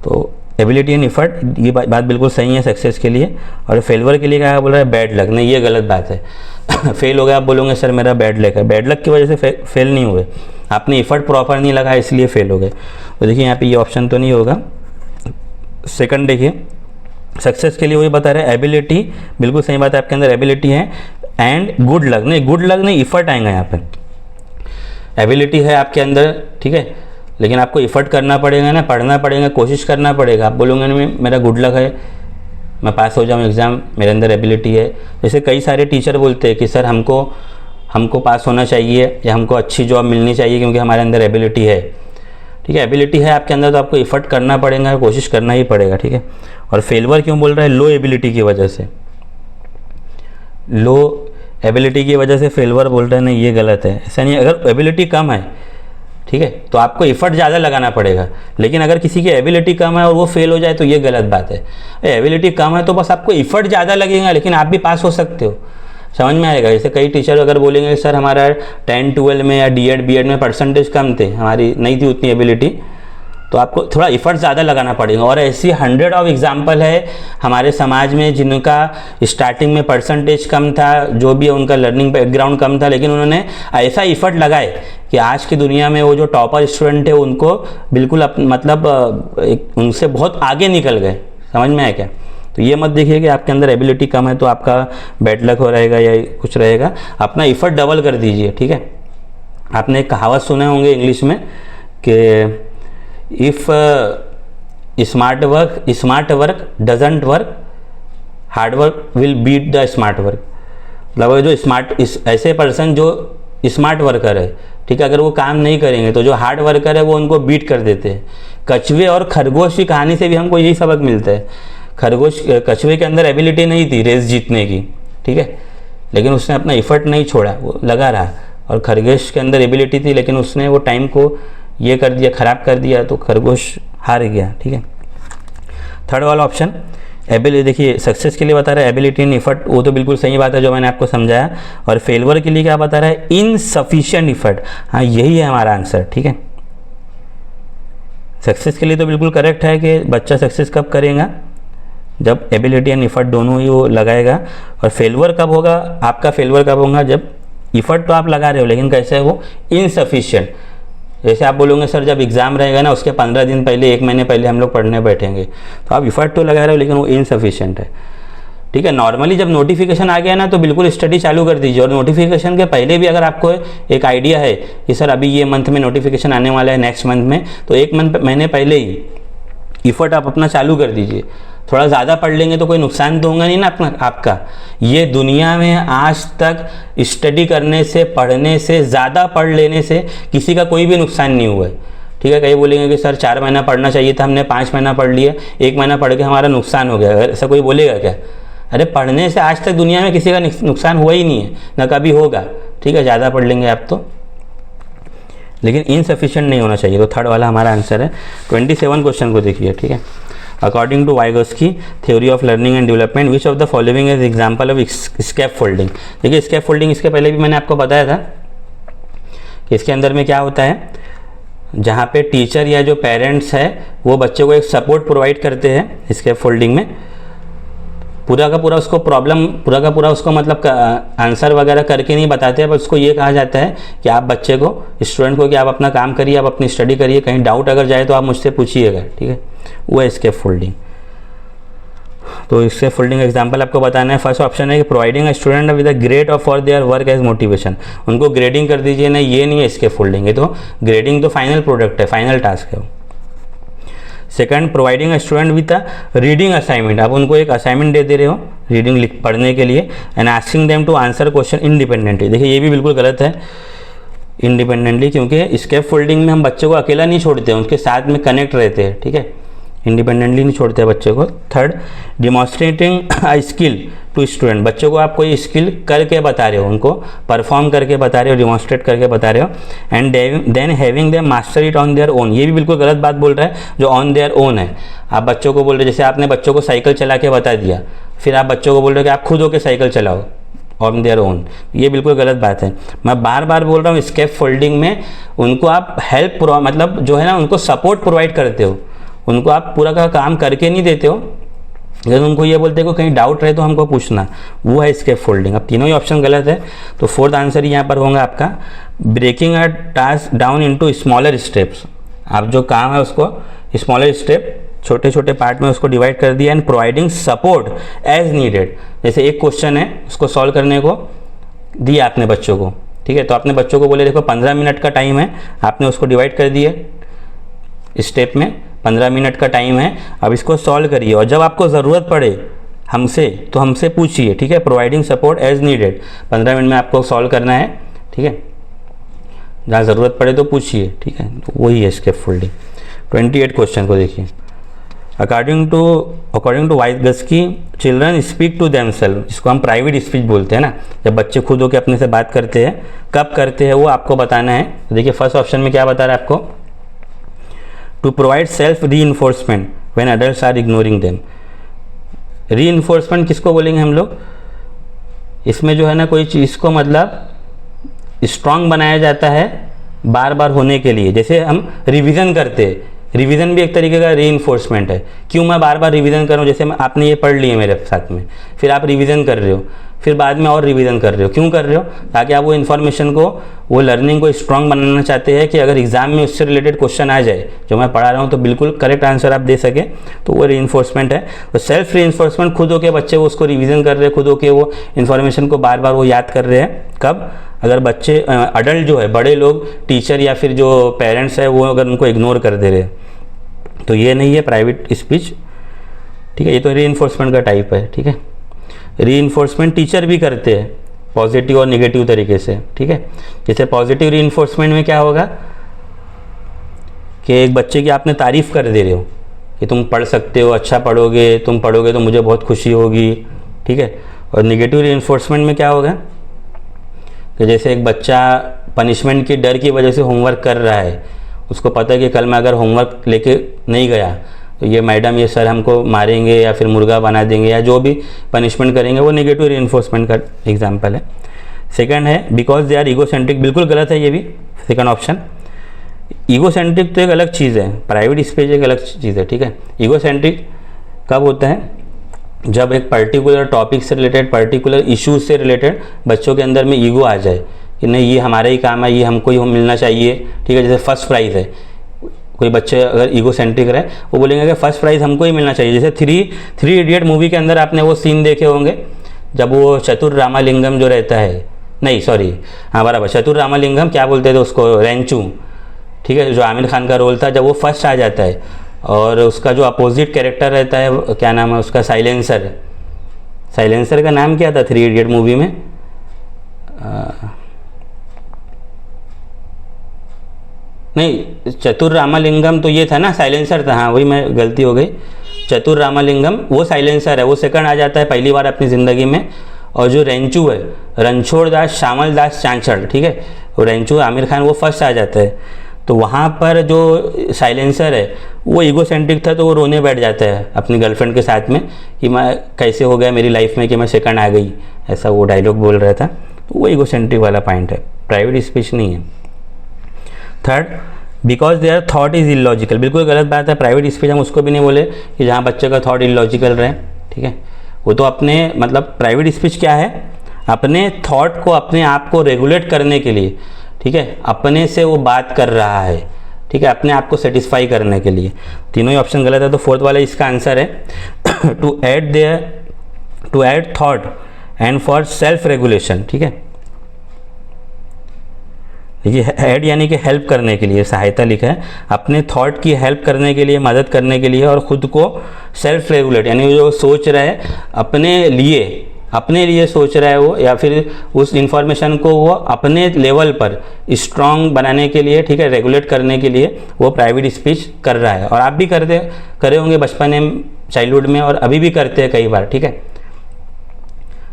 तो एबिलिटी एंड इफर्ट, ये बात बिल्कुल सही है सक्सेस के लिए। और फेलियर के लिए क्या बोल रहा है, बैड लक, नहीं ये गलत बात है। फेल हो गया, आप बोलोगे सर मेरा बैड लक है, बैड लक की वजह से फेल नहीं हुए, आपने इफर्ट प्रॉपर नहीं लगा इसलिए फेल हो गए। तो देखिए यहाँ पे ये ऑप्शन तो नहीं होगा। सेकंड देखिए, सक्सेस के लिए वही बता रहे हैं, एबिलिटी, बिल्कुल सही बात है, आपके अंदर एबिलिटी है एंड गुड लक, नहीं गुड लक नहीं, इफर्ट आएगा यहाँ पे। एबिलिटी है आपके अंदर, ठीक है, लेकिन आपको इफर्ट करना पड़ेगा ना, पढ़ना पड़ेगा, कोशिश करना पड़ेगा। आप बोलोगे ना मेरा गुड लक है, मैं पास हो जाऊँ एग्ज़ाम, मेरे अंदर एबिलिटी है। जैसे कई सारे टीचर बोलते हैं कि सर हमको पास होना चाहिए या हमको अच्छी जॉब मिलनी चाहिए क्योंकि हमारे अंदर एबिलिटी है। ठीक है, एबिलिटी है आपके अंदर तो आपको इफर्ट करना पड़ेगा, कोशिश करना ही पड़ेगा, ठीक है। और फेलियर क्यों बोल रहा है, लो एबिलिटी की वजह से, लो एबिलिटी की वजह से फेलियर बोल रहे हैं, नहीं ये गलत है। ऐसा नहीं है, अगर एबिलिटी कम है, ठीक है, तो आपको इफर्ट ज़्यादा लगाना पड़ेगा। लेकिन अगर किसी की एबिलिटी कम है और वो फेल हो जाए तो ये गलत बात है। एबिलिटी कम है तो बस आपको इफर्ट ज़्यादा लगेगा, लेकिन आप भी पास हो सकते हो। समझ में आएगा। जैसे कई टीचर अगर बोलेंगे सर हमारा 10-12 में या D.Ed B.Ed में परसेंटेज कम थे, हमारी नहीं थी उतनी एबिलिटी, तो आपको थोड़ा इफर्ट ज़्यादा लगाना पड़ेगा। और ऐसी 100 ऑफ एग्जाम्पल है हमारे समाज में जिनका स्टार्टिंग में परसेंटेज कम था, जो भी उनका लर्निंग बैकग्राउंड कम था, लेकिन उन्होंने ऐसा इफर्ट लगाए कि आज की दुनिया में वो जो टॉपर स्टूडेंट है उनको बिल्कुल उनसे बहुत आगे निकल गए। समझ में आया क्या? तो ये मत देखिए कि आपके अंदर एबिलिटी कम है तो आपका बैड लक हो रहेगा या कुछ रहेगा। अपना इफर्ट डबल कर दीजिए, ठीक है। आपने एक कहावत सुने होंगे इंग्लिश में कि if smart work doesn't work, hard work will beat the smart work. मतलब जो ऐसे पर्सन जो स्मार्ट वर्कर है, ठीक है, अगर वो काम नहीं करेंगे तो जो हार्ड वर्कर है वो उनको बीट कर देते हैं। कछुए और खरगोश की कहानी से भी हमको यही सबक मिलता है। कछुए के अंदर एबिलिटी नहीं थी रेस जीतने की, ठीक है, लेकिन उसने अपना इफर्ट नहीं छोड़ा, वो लगा रहा। और खरगोश के अंदर एबिलिटी थी लेकिन उसने वो टाइम को ये कर दिया, ख़राब कर दिया, तो खरगोश हार गया, ठीक है। थर्ड वाला ऑप्शन एबिलिटी, देखिए सक्सेस के लिए बता रहा है एबिलिटी एंड इफर्ट, वो तो बिल्कुल सही बात है जो मैंने आपको समझाया। और फेलियर के लिए क्या बता रहा है, इनसफिशिएंट इफर्ट। हाँ, यही है हमारा आंसर, ठीक है। सक्सेस के लिए तो बिल्कुल करेक्ट है कि बच्चा सक्सेस कब करेगा, जब एबिलिटी एंड इफर्ट दोनों ही वो लगाएगा। और फेलियर कब होगा, आपका फेलियर कब होगा, जब इफर्ट तो आप लगा रहे हो लेकिन कैसे है वो, इनसफिशिएंट। जैसे आप बोलोगे सर जब एग्ज़ाम रहेगा ना उसके 15 दिन पहले, 1 महीने पहले हम लोग पढ़ने बैठेंगे, तो आप इफर्ट तो लगा रहे हो लेकिन वो इनसफिशिएंट है, ठीक है। नॉर्मली जब नोटिफिकेशन आ गया ना तो बिल्कुल स्टडी चालू कर दीजिए। और नोटिफिकेशन के पहले भी अगर आपको एक आइडिया है कि सर अभी ये मंथ में नोटिफिकेशन आने वाला है, नेक्स्ट मंथ में, तो 1 महीने पहले ही इफर्ट आप अपना चालू कर दीजिए। थोड़ा ज़्यादा पढ़ लेंगे तो कोई नुकसान तो होगा नहीं ना आपका। ये दुनिया में आज तक स्टडी करने से, पढ़ने से, ज़्यादा पढ़ लेने से किसी का कोई भी नुकसान नहीं हुआ है, ठीक है। कई बोलेंगे कि सर 4 महीना पढ़ना चाहिए था, हमने 5 महीना पढ़ लिया, 1 महीना पढ़ के हमारा नुकसान हो गया, ऐसा कोई बोलेगा क्या? अरे पढ़ने से आज तक दुनिया में किसी का नुकसान हुआ ही नहीं है, ना कभी होगा, ठीक है। ज़्यादा पढ़ लेंगे आप तो, लेकिन इनसफिशिएंट नहीं होना चाहिए। तो थर्ड वाला हमारा आंसर है। 27 क्वेश्चन को देखिए, ठीक है। According to Vygotsky theory of learning and development, which of the following is example of scaffolding. देखिए स्कैप फोल्डिंग इसके पहले भी मैंने आपको बताया था कि इसके अंदर में क्या होता है, जहाँ पे टीचर या जो पेरेंट्स है वो बच्चे को एक सपोर्ट प्रोवाइड करते हैं स्कैप फोल्डिंग में। पूरा का पूरा उसको मतलब आंसर वगैरह करके नहीं बताते हैं, बस उसको ये कहा जाता है कि आप बच्चे को, स्टूडेंट को, कि आप अपना काम करिए, आप अपनी स्टडी करिए, कहीं डाउट अगर जाए तो आप मुझसे पूछिएगा, ठीक है। वो है स्कैप फोल्डिंग। तो स्कैप फोल्डिंग का एग्जांपल आपको बताना है। फर्स्ट ऑप्शन है कि providing a student with a grade for their work as motivation, उनको ग्रेडिंग कर दीजिए ना, ये नहीं है स्कैप फोल्डिंग। है तो ग्रेडिंग तो फाइनल प्रोडक्ट है, फाइनल टास्क है, second, providing a student with a reading assignment, आप उनको एक असाइनमेंट दे रहे हो रीडिंग पढ़ने के लिए, and asking them to answer question independently. देखिए ये भी बिल्कुल गलत है, इंडिपेंडेंटली, क्योंकि स्केप फोल्डिंग में हम बच्चे को अकेला नहीं छोड़ते हैं, उनके साथ में कनेक्ट रहते हैं, ठीक है, इंडिपेंडेंटली नहीं छोड़ते हैं बच्चे को। Third, demonstrating a skill to student, बच्चों को आप कोई स्किल करके बता रहे हो, उनको परफॉर्म करके बता रहे हो, डिमॉन्स्ट्रेट करके बता रहे हो, and then having them master it on their own, ये भी बिल्कुल गलत बात बोल रहा है जो ऑन देयर ओन है। आप बच्चों को बोल रहे, जैसे आपने बच्चों को साइकिल चला के बता दिया, फिर आप बच्चों को बोल रहे हो कि आप खुद होकर साइकिल चलाओ ऑन देयर ओन, ये बिल्कुल गलत बात है। मैं बार बार बोल रहा हूँ, स्केप फोल्डिंग में उनको आप हेल्प मतलब जो है ना, उनको सपोर्ट प्रोवाइड करते हो, उनको आप पूरा का काम करके नहीं देते हो, लेकिन उनको ये बोलते हो कहीं डाउट रहे तो हमको पूछना, वो है स्केप फोल्डिंग। अब तीनों ही ऑप्शन गलत है, तो फोर्थ आंसर यहाँ पर होगा आपका breaking a task down into smaller steps, आप जो काम है उसको स्मॉलर स्टेप, छोटे छोटे पार्ट में उसको डिवाइड कर दिया, and providing support as needed. जैसे एक क्वेश्चन है, उसको सॉल्व करने को दिया आपने बच्चों को, ठीक है, तो आपने बच्चों को बोले देखो 15 मिनट का टाइम है, आपने उसको डिवाइड कर दिया स्टेप में, 15 मिनट का टाइम है, अब इसको सॉल्व करिए, और जब आपको ज़रूरत पड़े हमसे तो हमसे पूछिए, ठीक है, providing support as needed, 15 minute में आपको सॉल्व करना है, ठीक है, जहाँ ज़रूरत पड़े तो पूछिए, ठीक है, तो वही है स्केप फोल्डिंग। 28 क्वेश्चन को देखिए, according to Vygotsky children speak to themself, जिसको हम प्राइवेट स्पीच बोलते हैं ना, जब बच्चे खुद होकर अपने से बात करते हैं, कब करते हैं वो आपको बताना है। तो देखिए फर्स्ट ऑप्शन में क्या बता रहा है आपको, to provide self reinforcement when adults are ignoring them. Reinforcement किसको बोलेंगे हम लोग, इसमें जो है ना कोई चीज़ को मतलब स्ट्रांग बनाया जाता है बार बार होने के लिए, जैसे हम रिवीजन करते हैं, रिवीजन भी एक तरीके का रीइंफोर्समेंट है। क्यों मैं बार बार रिवीजन करूँ, जैसे आपने ये पढ़ लिए मेरे साथ में, फिर आप रिवीजन कर रहे हो, फिर बाद में और रिवीजन कर रहे हो, क्यों कर रहे हो, ताकि आप वो इन्फॉर्मेशन को, वो लर्निंग को स्ट्रांग बनाना चाहते हैं कि अगर एग्जाम में उससे रिलेटेड क्वेश्चन आ जाए जो मैं पढ़ा रहा हूँ तो बिल्कुल करेक्ट आंसर आप दे सकें, तो वो रीइंफोर्समेंट है। तो सेल्फ रीइंफोर्समेंट, खुद होकर बच्चे वो उसको रिवीजन कर रहे हैं, खुद होकर वो इन्फॉर्मेशन को बार बार वो याद कर रहे हैं, कब, अगर बच्चे अडल्ट जो है, बड़े लोग, टीचर या फिर जो पेरेंट्स है, वो अगर उनको इग्नोर कर दे रहे हैं, तो ये नहीं है प्राइवेट स्पीच, ठीक है, ये तो रीइंफोर्समेंट का टाइप है, ठीक है। रीइंफोर्समेंट टीचर भी करते हैं पॉजिटिव और नेगेटिव तरीके से, ठीक है। जैसे पॉजिटिव रीइंफोर्समेंट में क्या होगा कि एक बच्चे की आपने तारीफ़ कर दे रहे हो कि तुम पढ़ सकते हो, अच्छा पढ़ोगे, तुम पढ़ोगे तो मुझे बहुत खुशी होगी, ठीक है। और नेगेटिव रीइंफोर्समेंट में क्या होगा कि जैसे एक बच्चा पनिशमेंट के डर की वजह से होमवर्क कर रहा है, उसको पता है कि कल मैं अगर होमवर्क लेके नहीं गया तो ये मैडम, ये सर हमको मारेंगे या फिर मुर्गा बना देंगे या जो भी पनिशमेंट करेंगे, वो नेगेटिव रीइंफोर्समेंट का एग्जाम्पल है। सेकंड है बिकॉज दे आर ईगोसेंट्रिक, बिल्कुल गलत है ये भी, सेकंड ऑप्शन। ईगोसेंट्रिक तो एक अलग चीज़ है, प्राइवेट स्पीच एक अलग चीज़ है, ठीक है। ईगोसेंट्रिक कब होता है, जब एक पर्टिकुलर टॉपिक से रिलेटेड, पर्टिकुलर इशूज से रिलेटेड बच्चों के अंदर में ईगो आ जाए कि नहीं ये हमारा ही काम है, ये हमको ही मिलना चाहिए, ठीक है। जैसे फर्स्ट प्राइज़ है, कोई बच्चे अगर ईगोसेंट्रिक रहे, वो बोलेंगे कि फर्स्ट प्राइज़ हमको ही मिलना चाहिए। जैसे थ्री इडियट मूवी के अंदर आपने वो सीन देखे होंगे, जब वो चतुर रामालिंगम जो रहता है, नहीं सॉरी, हाँ बराबर, चतुर रामालिंगम क्या बोलते थे उसको, रेंचू, ठीक है, जो आमिर खान का रोल था, जब वो फर्स्ट आ जाता है और उसका जो अपोजिट कैरेक्टर रहता है, क्या नाम है उसका, साइलेंसर, साइलेंसर का नाम क्या था थ्री इडियट मूवी में, नहीं चतुर रामालिंगम तो ये था ना, साइलेंसर था, हाँ वही, मैं गलती हो गई, चतुर रामालिंगम वो साइलेंसर है, वो सेकंड आ जाता है पहली बार अपनी ज़िंदगी में। और जो रेंचू है, रणछोड़ दास श्यामल दास चांचड़, ठीक है, वो रेंचू आमिर खान वो फर्स्ट आ जाता है। तो वहाँ पर जो साइलेंसर है वो ईगोसेंट्रिक था, तो वो रोने बैठ जाता है अपनी गर्लफ्रेंड के साथ में कि मैं कैसे हो गया मेरी लाइफ में कि मैं सेकंड आ गई, ऐसा वो डायलॉग बोल रहा था। तो वो ईगोसेंट्रिक वाला पॉइंट है, प्राइवेट स्पीच नहीं है। Third, because there thought is illogical, बिल्कुल गलत बात है। प्राइवेट स्पीच हम उसको भी नहीं बोले कि जहाँ बच्चे का थॉट इलॉजिकल रहे, ठीक है। वो तो अपने मतलब प्राइवेट स्पीच क्या है, अपने थॉट को, अपने आप को रेगुलेट करने के लिए, ठीक है, अपने से वो बात कर रहा है, ठीक है, अपने आप को सेटिस्फाई करने के लिए। तीनों ही ऑप्शन गलत है, तो फोर्थ वाला इसका आंसर है to add thought and for self regulation, ठीक है। देखिए हेड यानी कि हेल्प करने के लिए, सहायता लिखा है, अपने थॉट की हेल्प करने के लिए, मदद करने के लिए, और ख़ुद को सेल्फ रेगुलेट यानी जो सोच रहा है अपने लिए सोच रहा है वो, या फिर उस इंफॉर्मेशन को वो अपने लेवल पर स्ट्रॉन्ग बनाने के लिए, ठीक है, रेगुलेट करने के लिए वो प्राइवेट स्पीच कर रहा है। और आप भी करे होंगे बचपन में, चाइल्डहुड में, और अभी भी करते हैं कई बार, ठीक है।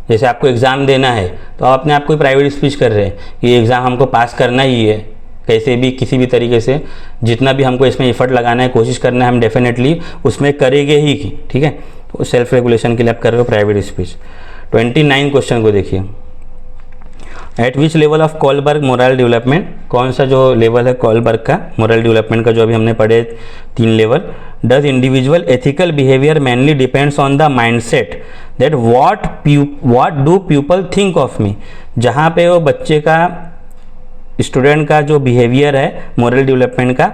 जैसे आपको एग्ज़ाम देना है तो आप अपने आप को प्राइवेट स्पीच कर रहे हैं कि एग्ज़ाम हमको पास करना ही है, कैसे भी किसी भी तरीके से, जितना भी हमको इसमें एफर्ट लगाना है, कोशिश करना है, हम डेफिनेटली उसमें करेंगे ही, ठीक है। तो सेल्फ रेगुलेशन के लिए आप कर रहे हो प्राइवेट स्पीच। 29 क्वेश्चन को देखिए, eight which level of Kohlberg moral development, कौन सा जो लेवल है कोलबर्ग का मोरल डेवलपमेंट का, जो अभी हमने पढ़े 3 level, does individual ethical behaviour mainly depends on the mindset that what do people think of me, जहाँ पे वो बच्चे का, स्टूडेंट का जो बिहेवियर है मोरल डेवलपमेंट का,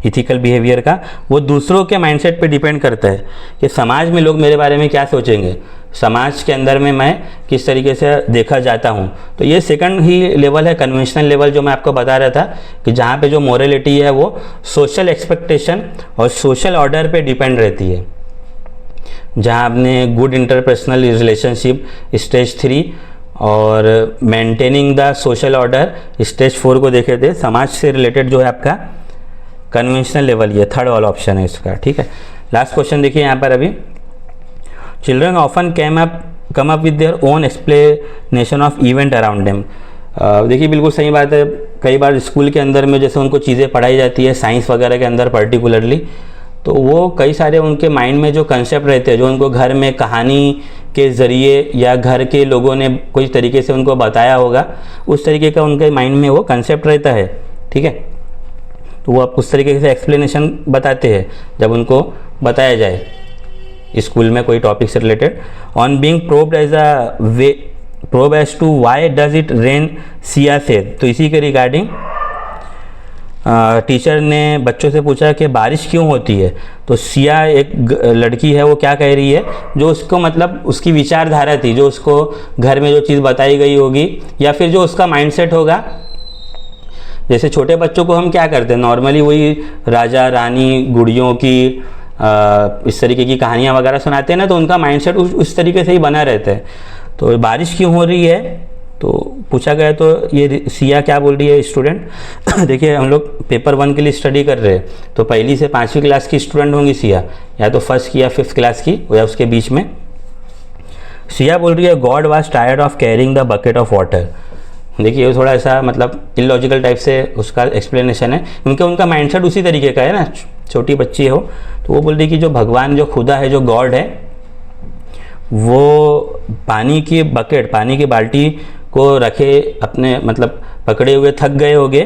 इथिकल बिहेवियर का, वो दूसरों के माइंडसेट पे डिपेंड करता है कि समाज में लोग मेरे बारे में क्या सोचेंगे, समाज के अंदर में मैं किस तरीके से देखा जाता हूँ। तो ये सेकंड ही लेवल है, कन्वेंशनल लेवल, जो मैं आपको बता रहा था कि जहाँ पे जो मोरलिटी है वो सोशल एक्सपेक्टेशन और सोशल ऑर्डर पे डिपेंड रहती है। जहाँ आपने गुड इंटरपर्सनल रिलेशनशिप स्टेज 3 और maintaining the social order stage 4 को देखे थे, समाज से रिलेटेड जो है आपका कन्वेंशनल लेवल, ये थर्ड वाला ऑप्शन है इसका, ठीक है। लास्ट क्वेश्चन देखिए यहाँ पर अभी, children often come up with their own explanation of event around them. देखिए बिल्कुल सही बात है, कई बार स्कूल के अंदर में जैसे उनको चीज़ें पढ़ाई जाती है, साइंस वगैरह के अंदर पर्टिकुलरली, तो वो कई सारे उनके माइंड में जो कंसेप्ट रहते हैं, जो उनको घर में कहानी के ज़रिए या घर के लोगों ने कोई तरीके से उनको बताया होगा, उस तरीके का उनके माइंड में वो कंसेप्ट रहता है, ठीक है। तो वो आप उस तरीके से एक्सप्लेनेशन बताते हैं जब उनको बताया जाए स्कूल में कोई टॉपिक से related. On being probe as to why does it rain, Siya से, तो इसी के रिगार्डिंग टीचर ने बच्चों से पूछा कि बारिश क्यों होती है, तो सिया एक लड़की है, वो क्या कह रही है, जो उसको मतलब उसकी विचारधारा थी, जो उसको घर में जो चीज़ बताई गई होगी या फिर जो उसका माइंडसेट होगा। जैसे छोटे बच्चों को हम क्या करते हैं नॉर्मली, वही राजा रानी गुड़ियों की इस तरीके की कहानियाँ वगैरह सुनाते हैं ना, तो उनका माइंडसेट उस तरीके से ही बना रहता है। तो बारिश क्यों हो रही है तो पूछा गया, तो ये सिया क्या बोल रही है स्टूडेंट देखिए हम लोग पेपर 1 के लिए स्टडी कर रहे हैं, तो पहली से 5वीं क्लास की स्टूडेंट होंगी सिया, या तो फर्स्ट की या 5th क्लास की, या उसके बीच में। सिया बोल रही है God was tired of carrying the bucket of water. देखिए ये थोड़ा ऐसा मतलब इलॉजिकल टाइप से उसका एक्सप्लेनेशन है, क्योंकि उनका माइंडसेट उसी तरीके का है ना, छोटी बच्ची हो, तो वो बोल रही कि जो भगवान, जो खुदा है, जो गॉड है, वो पानी की बकेट, पानी की बाल्टी को रखे अपने मतलब पकड़े हुए थक गए होंगे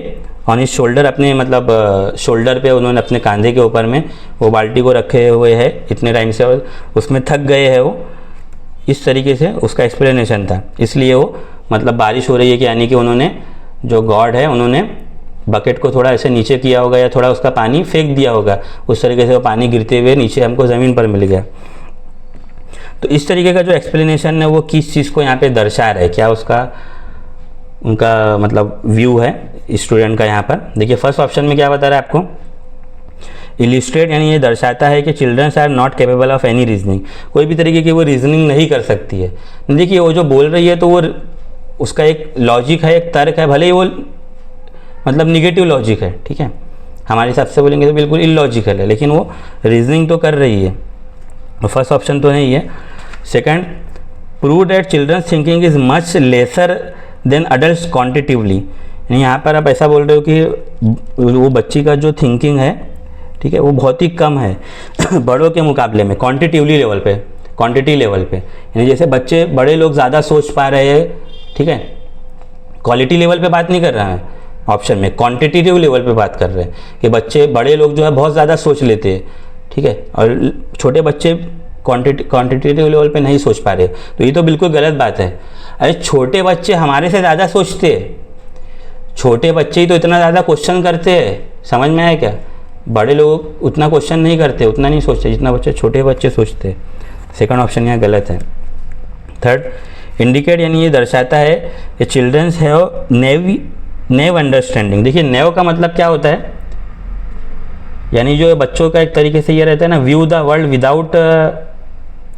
ऑन इस शोल्डर, अपने मतलब शोल्डर पे उन्होंने अपने कंधे के ऊपर में वो बाल्टी को रखे हुए है इतने टाइम से, और उसमें थक गए हैं वो, इस तरीके से उसका एक्सप्लेनेशन था। इसलिए वो मतलब बारिश हो रही है कि यानी कि उन्होंने, जो गॉड है, उन्होंने बकेट को थोड़ा ऐसे नीचे किया होगा या थोड़ा उसका पानी फेंक दिया होगा, उस तरीके से वो पानी गिरते हुए नीचे हमको ज़मीन पर मिल गया। तो इस तरीके का जो एक्सप्लेनेशन है वो किस चीज़ को यहाँ पे दर्शा रहा है, क्या उसका उनका मतलब व्यू है स्टूडेंट का यहाँ पर। देखिए फर्स्ट ऑप्शन में क्या बता रहा है आपको, इलिस्ट्रेट, यानी ये दर्शाता है कि childrens are not capable of any reasoning, कोई भी तरीके की वो रीजनिंग नहीं कर सकती है। देखिए वो जो बोल रही है तो वो उसका एक लॉजिक है, एक तर्क है, भले ही वो मतलब निगेटिव लॉजिक है, ठीक है, हमारे हिसाब से बोलेंगे तो बिल्कुल इलॉजिकल है, लेकिन वो रीजनिंग तो कर रही है। फर्स्ट ऑप्शन तो नहीं है। Second, prove that children's thinking is much lesser than adult quantitatively, यानी यहाँ पर आप ऐसा बोल रहे हो कि वो बच्ची का जो थिंकिंग है, ठीक है, वो बहुत ही कम है बड़ों के मुकाबले में, क्वांटिटिवली लेवल पे, क्वांटिटी लेवल पे, यानी जैसे बच्चे, बड़े लोग ज़्यादा सोच पा रहे हैं, ठीक है, क्वालिटी लेवल पे बात नहीं कर रहा है ऑप्शन में, क्वांटिटेटिव लेवल पे बात कर रहे हैं कि बच्चे, बड़े लोग जो है बहुत ज़्यादा सोच लेते हैं, ठीक है, और छोटे बच्चे क्वांटिटेटिव लेवल पे नहीं सोच पा रहे, तो ये तो बिल्कुल गलत बात है। अरे छोटे बच्चे हमारे से ज़्यादा सोचते हैं, छोटे बच्चे ही तो इतना ज़्यादा क्वेश्चन करते हैं, समझ में आया क्या, बड़े लोग उतना क्वेश्चन नहीं करते, उतना नहीं सोचते जितना छोटे बच्चे सोचते हैं। सेकंड ऑप्शन यहाँ गलत है। थर्ड, इंडिकेट, यानी ये दर्शाता है कि चिल्ड्रंस हैव नेव अंडरस्टैंडिंग, देखिए नेव का मतलब क्या होता है, यानी जो बच्चों का एक तरीके से ये रहता है ना, view the world without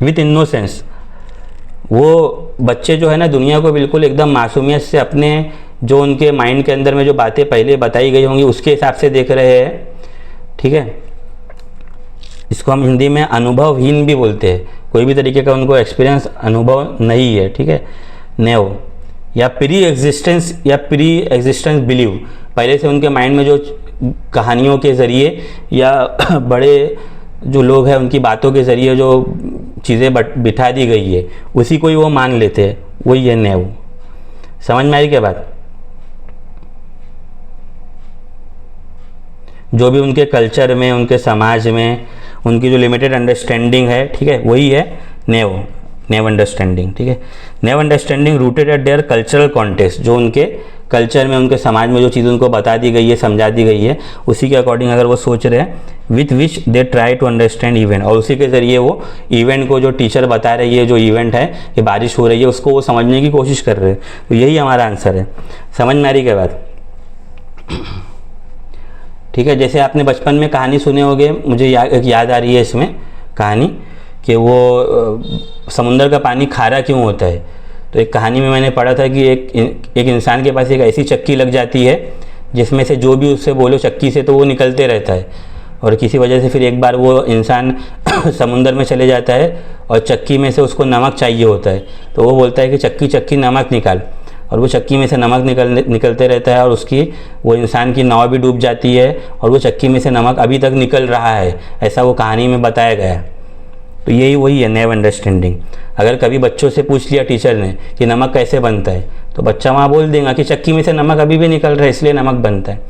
with innocence. वो बच्चे जो है ना दुनिया को बिल्कुल एकदम मासूमियत से अपने जो उनके माइंड के अंदर में जो बातें पहले बताई गई होंगी उसके हिसाब से देख रहे हैं, ठीक है। इसको हम हिंदी में अनुभवहीन भी बोलते हैं, कोई भी तरीके का उनको एक्सपीरियंस अनुभव नहीं है, ठीक है। नेव या प्री एग्जिस्टेंस बिलीव, पहले से उनके माइंड में जो कहानियों के ज़रिए या बड़े जो लोग हैं उनकी बातों के ज़रिए जो चीज़ें बिठा दी गई है उसी को ही वो मान लेते हैं, वही है नेव। समझ में आई क्या बात? जो भी उनके कल्चर में, उनके समाज में उनकी जो लिमिटेड अंडरस्टैंडिंग है, ठीक है, वही है नेव अंडरस्टैंडिंग, ठीक है। Naive understanding rooted at their cultural context, जो उनके कल्चर में, उनके समाज में जो चीज़ उनको बता दी गई है, समझा दी गई है, उसी के अकॉर्डिंग अगर वो सोच रहे हैं, with which they try to understand event, और उसी के ज़रिए वो इवेंट को, जो टीचर बता रही है, जो इवेंट है कि बारिश हो रही है, उसको वो समझने की कोशिश कर रहे हैं। तो यही हमारा आंसर है। समझ में आ रही क्या बात? ठीक है। जैसे आपने बचपन में कहानी सुने होंगे, मुझे याद आ रही है इसमें कहानी कि वो समुंदर का पानी खारा क्यों होता है। तो एक कहानी में मैंने पढ़ा था कि एक इंसान के पास एक ऐसी चक्की लग जाती है जिसमें से जो भी उससे बोलो चक्की से तो वो निकलते रहता है, और किसी वजह से फिर एक बार वो इंसान समुंदर में चले जाता है और चक्की में से उसको नमक चाहिए होता है, तो वो बोलता है कि चक्की चक्की नमक निकाल, और वो चक्की में से नमक निकलते रहता है, और उसकी वो इंसान की नाव भी डूब जाती है और वो चक्की में से नमक अभी तक निकल रहा है, ऐसा वो कहानी में बताया गया है। तो यही वही है नेव अंडरस्टैंडिंग। अगर कभी बच्चों से पूछ लिया टीचर ने कि नमक कैसे बनता है, तो बच्चा वहाँ बोल देगा कि चक्की में से नमक अभी भी निकल रहा है इसलिए नमक बनता है,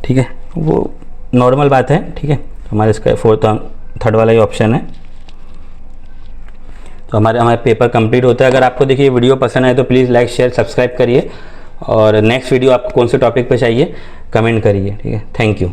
ठीक है। वो नॉर्मल बात है, ठीक है। हमारे इसका थर्ड वाला ही ऑप्शन है। तो हमारे पेपर कंप्लीट होता है। अगर आपको देखिए वीडियो पसंद आए तो प्लीज़ लाइक शेयर सब्सक्राइब करिए, और नेक्स्ट वीडियो आपको कौन से टॉपिक पे चाहिए कमेंट करिए, ठीक है। Thank you.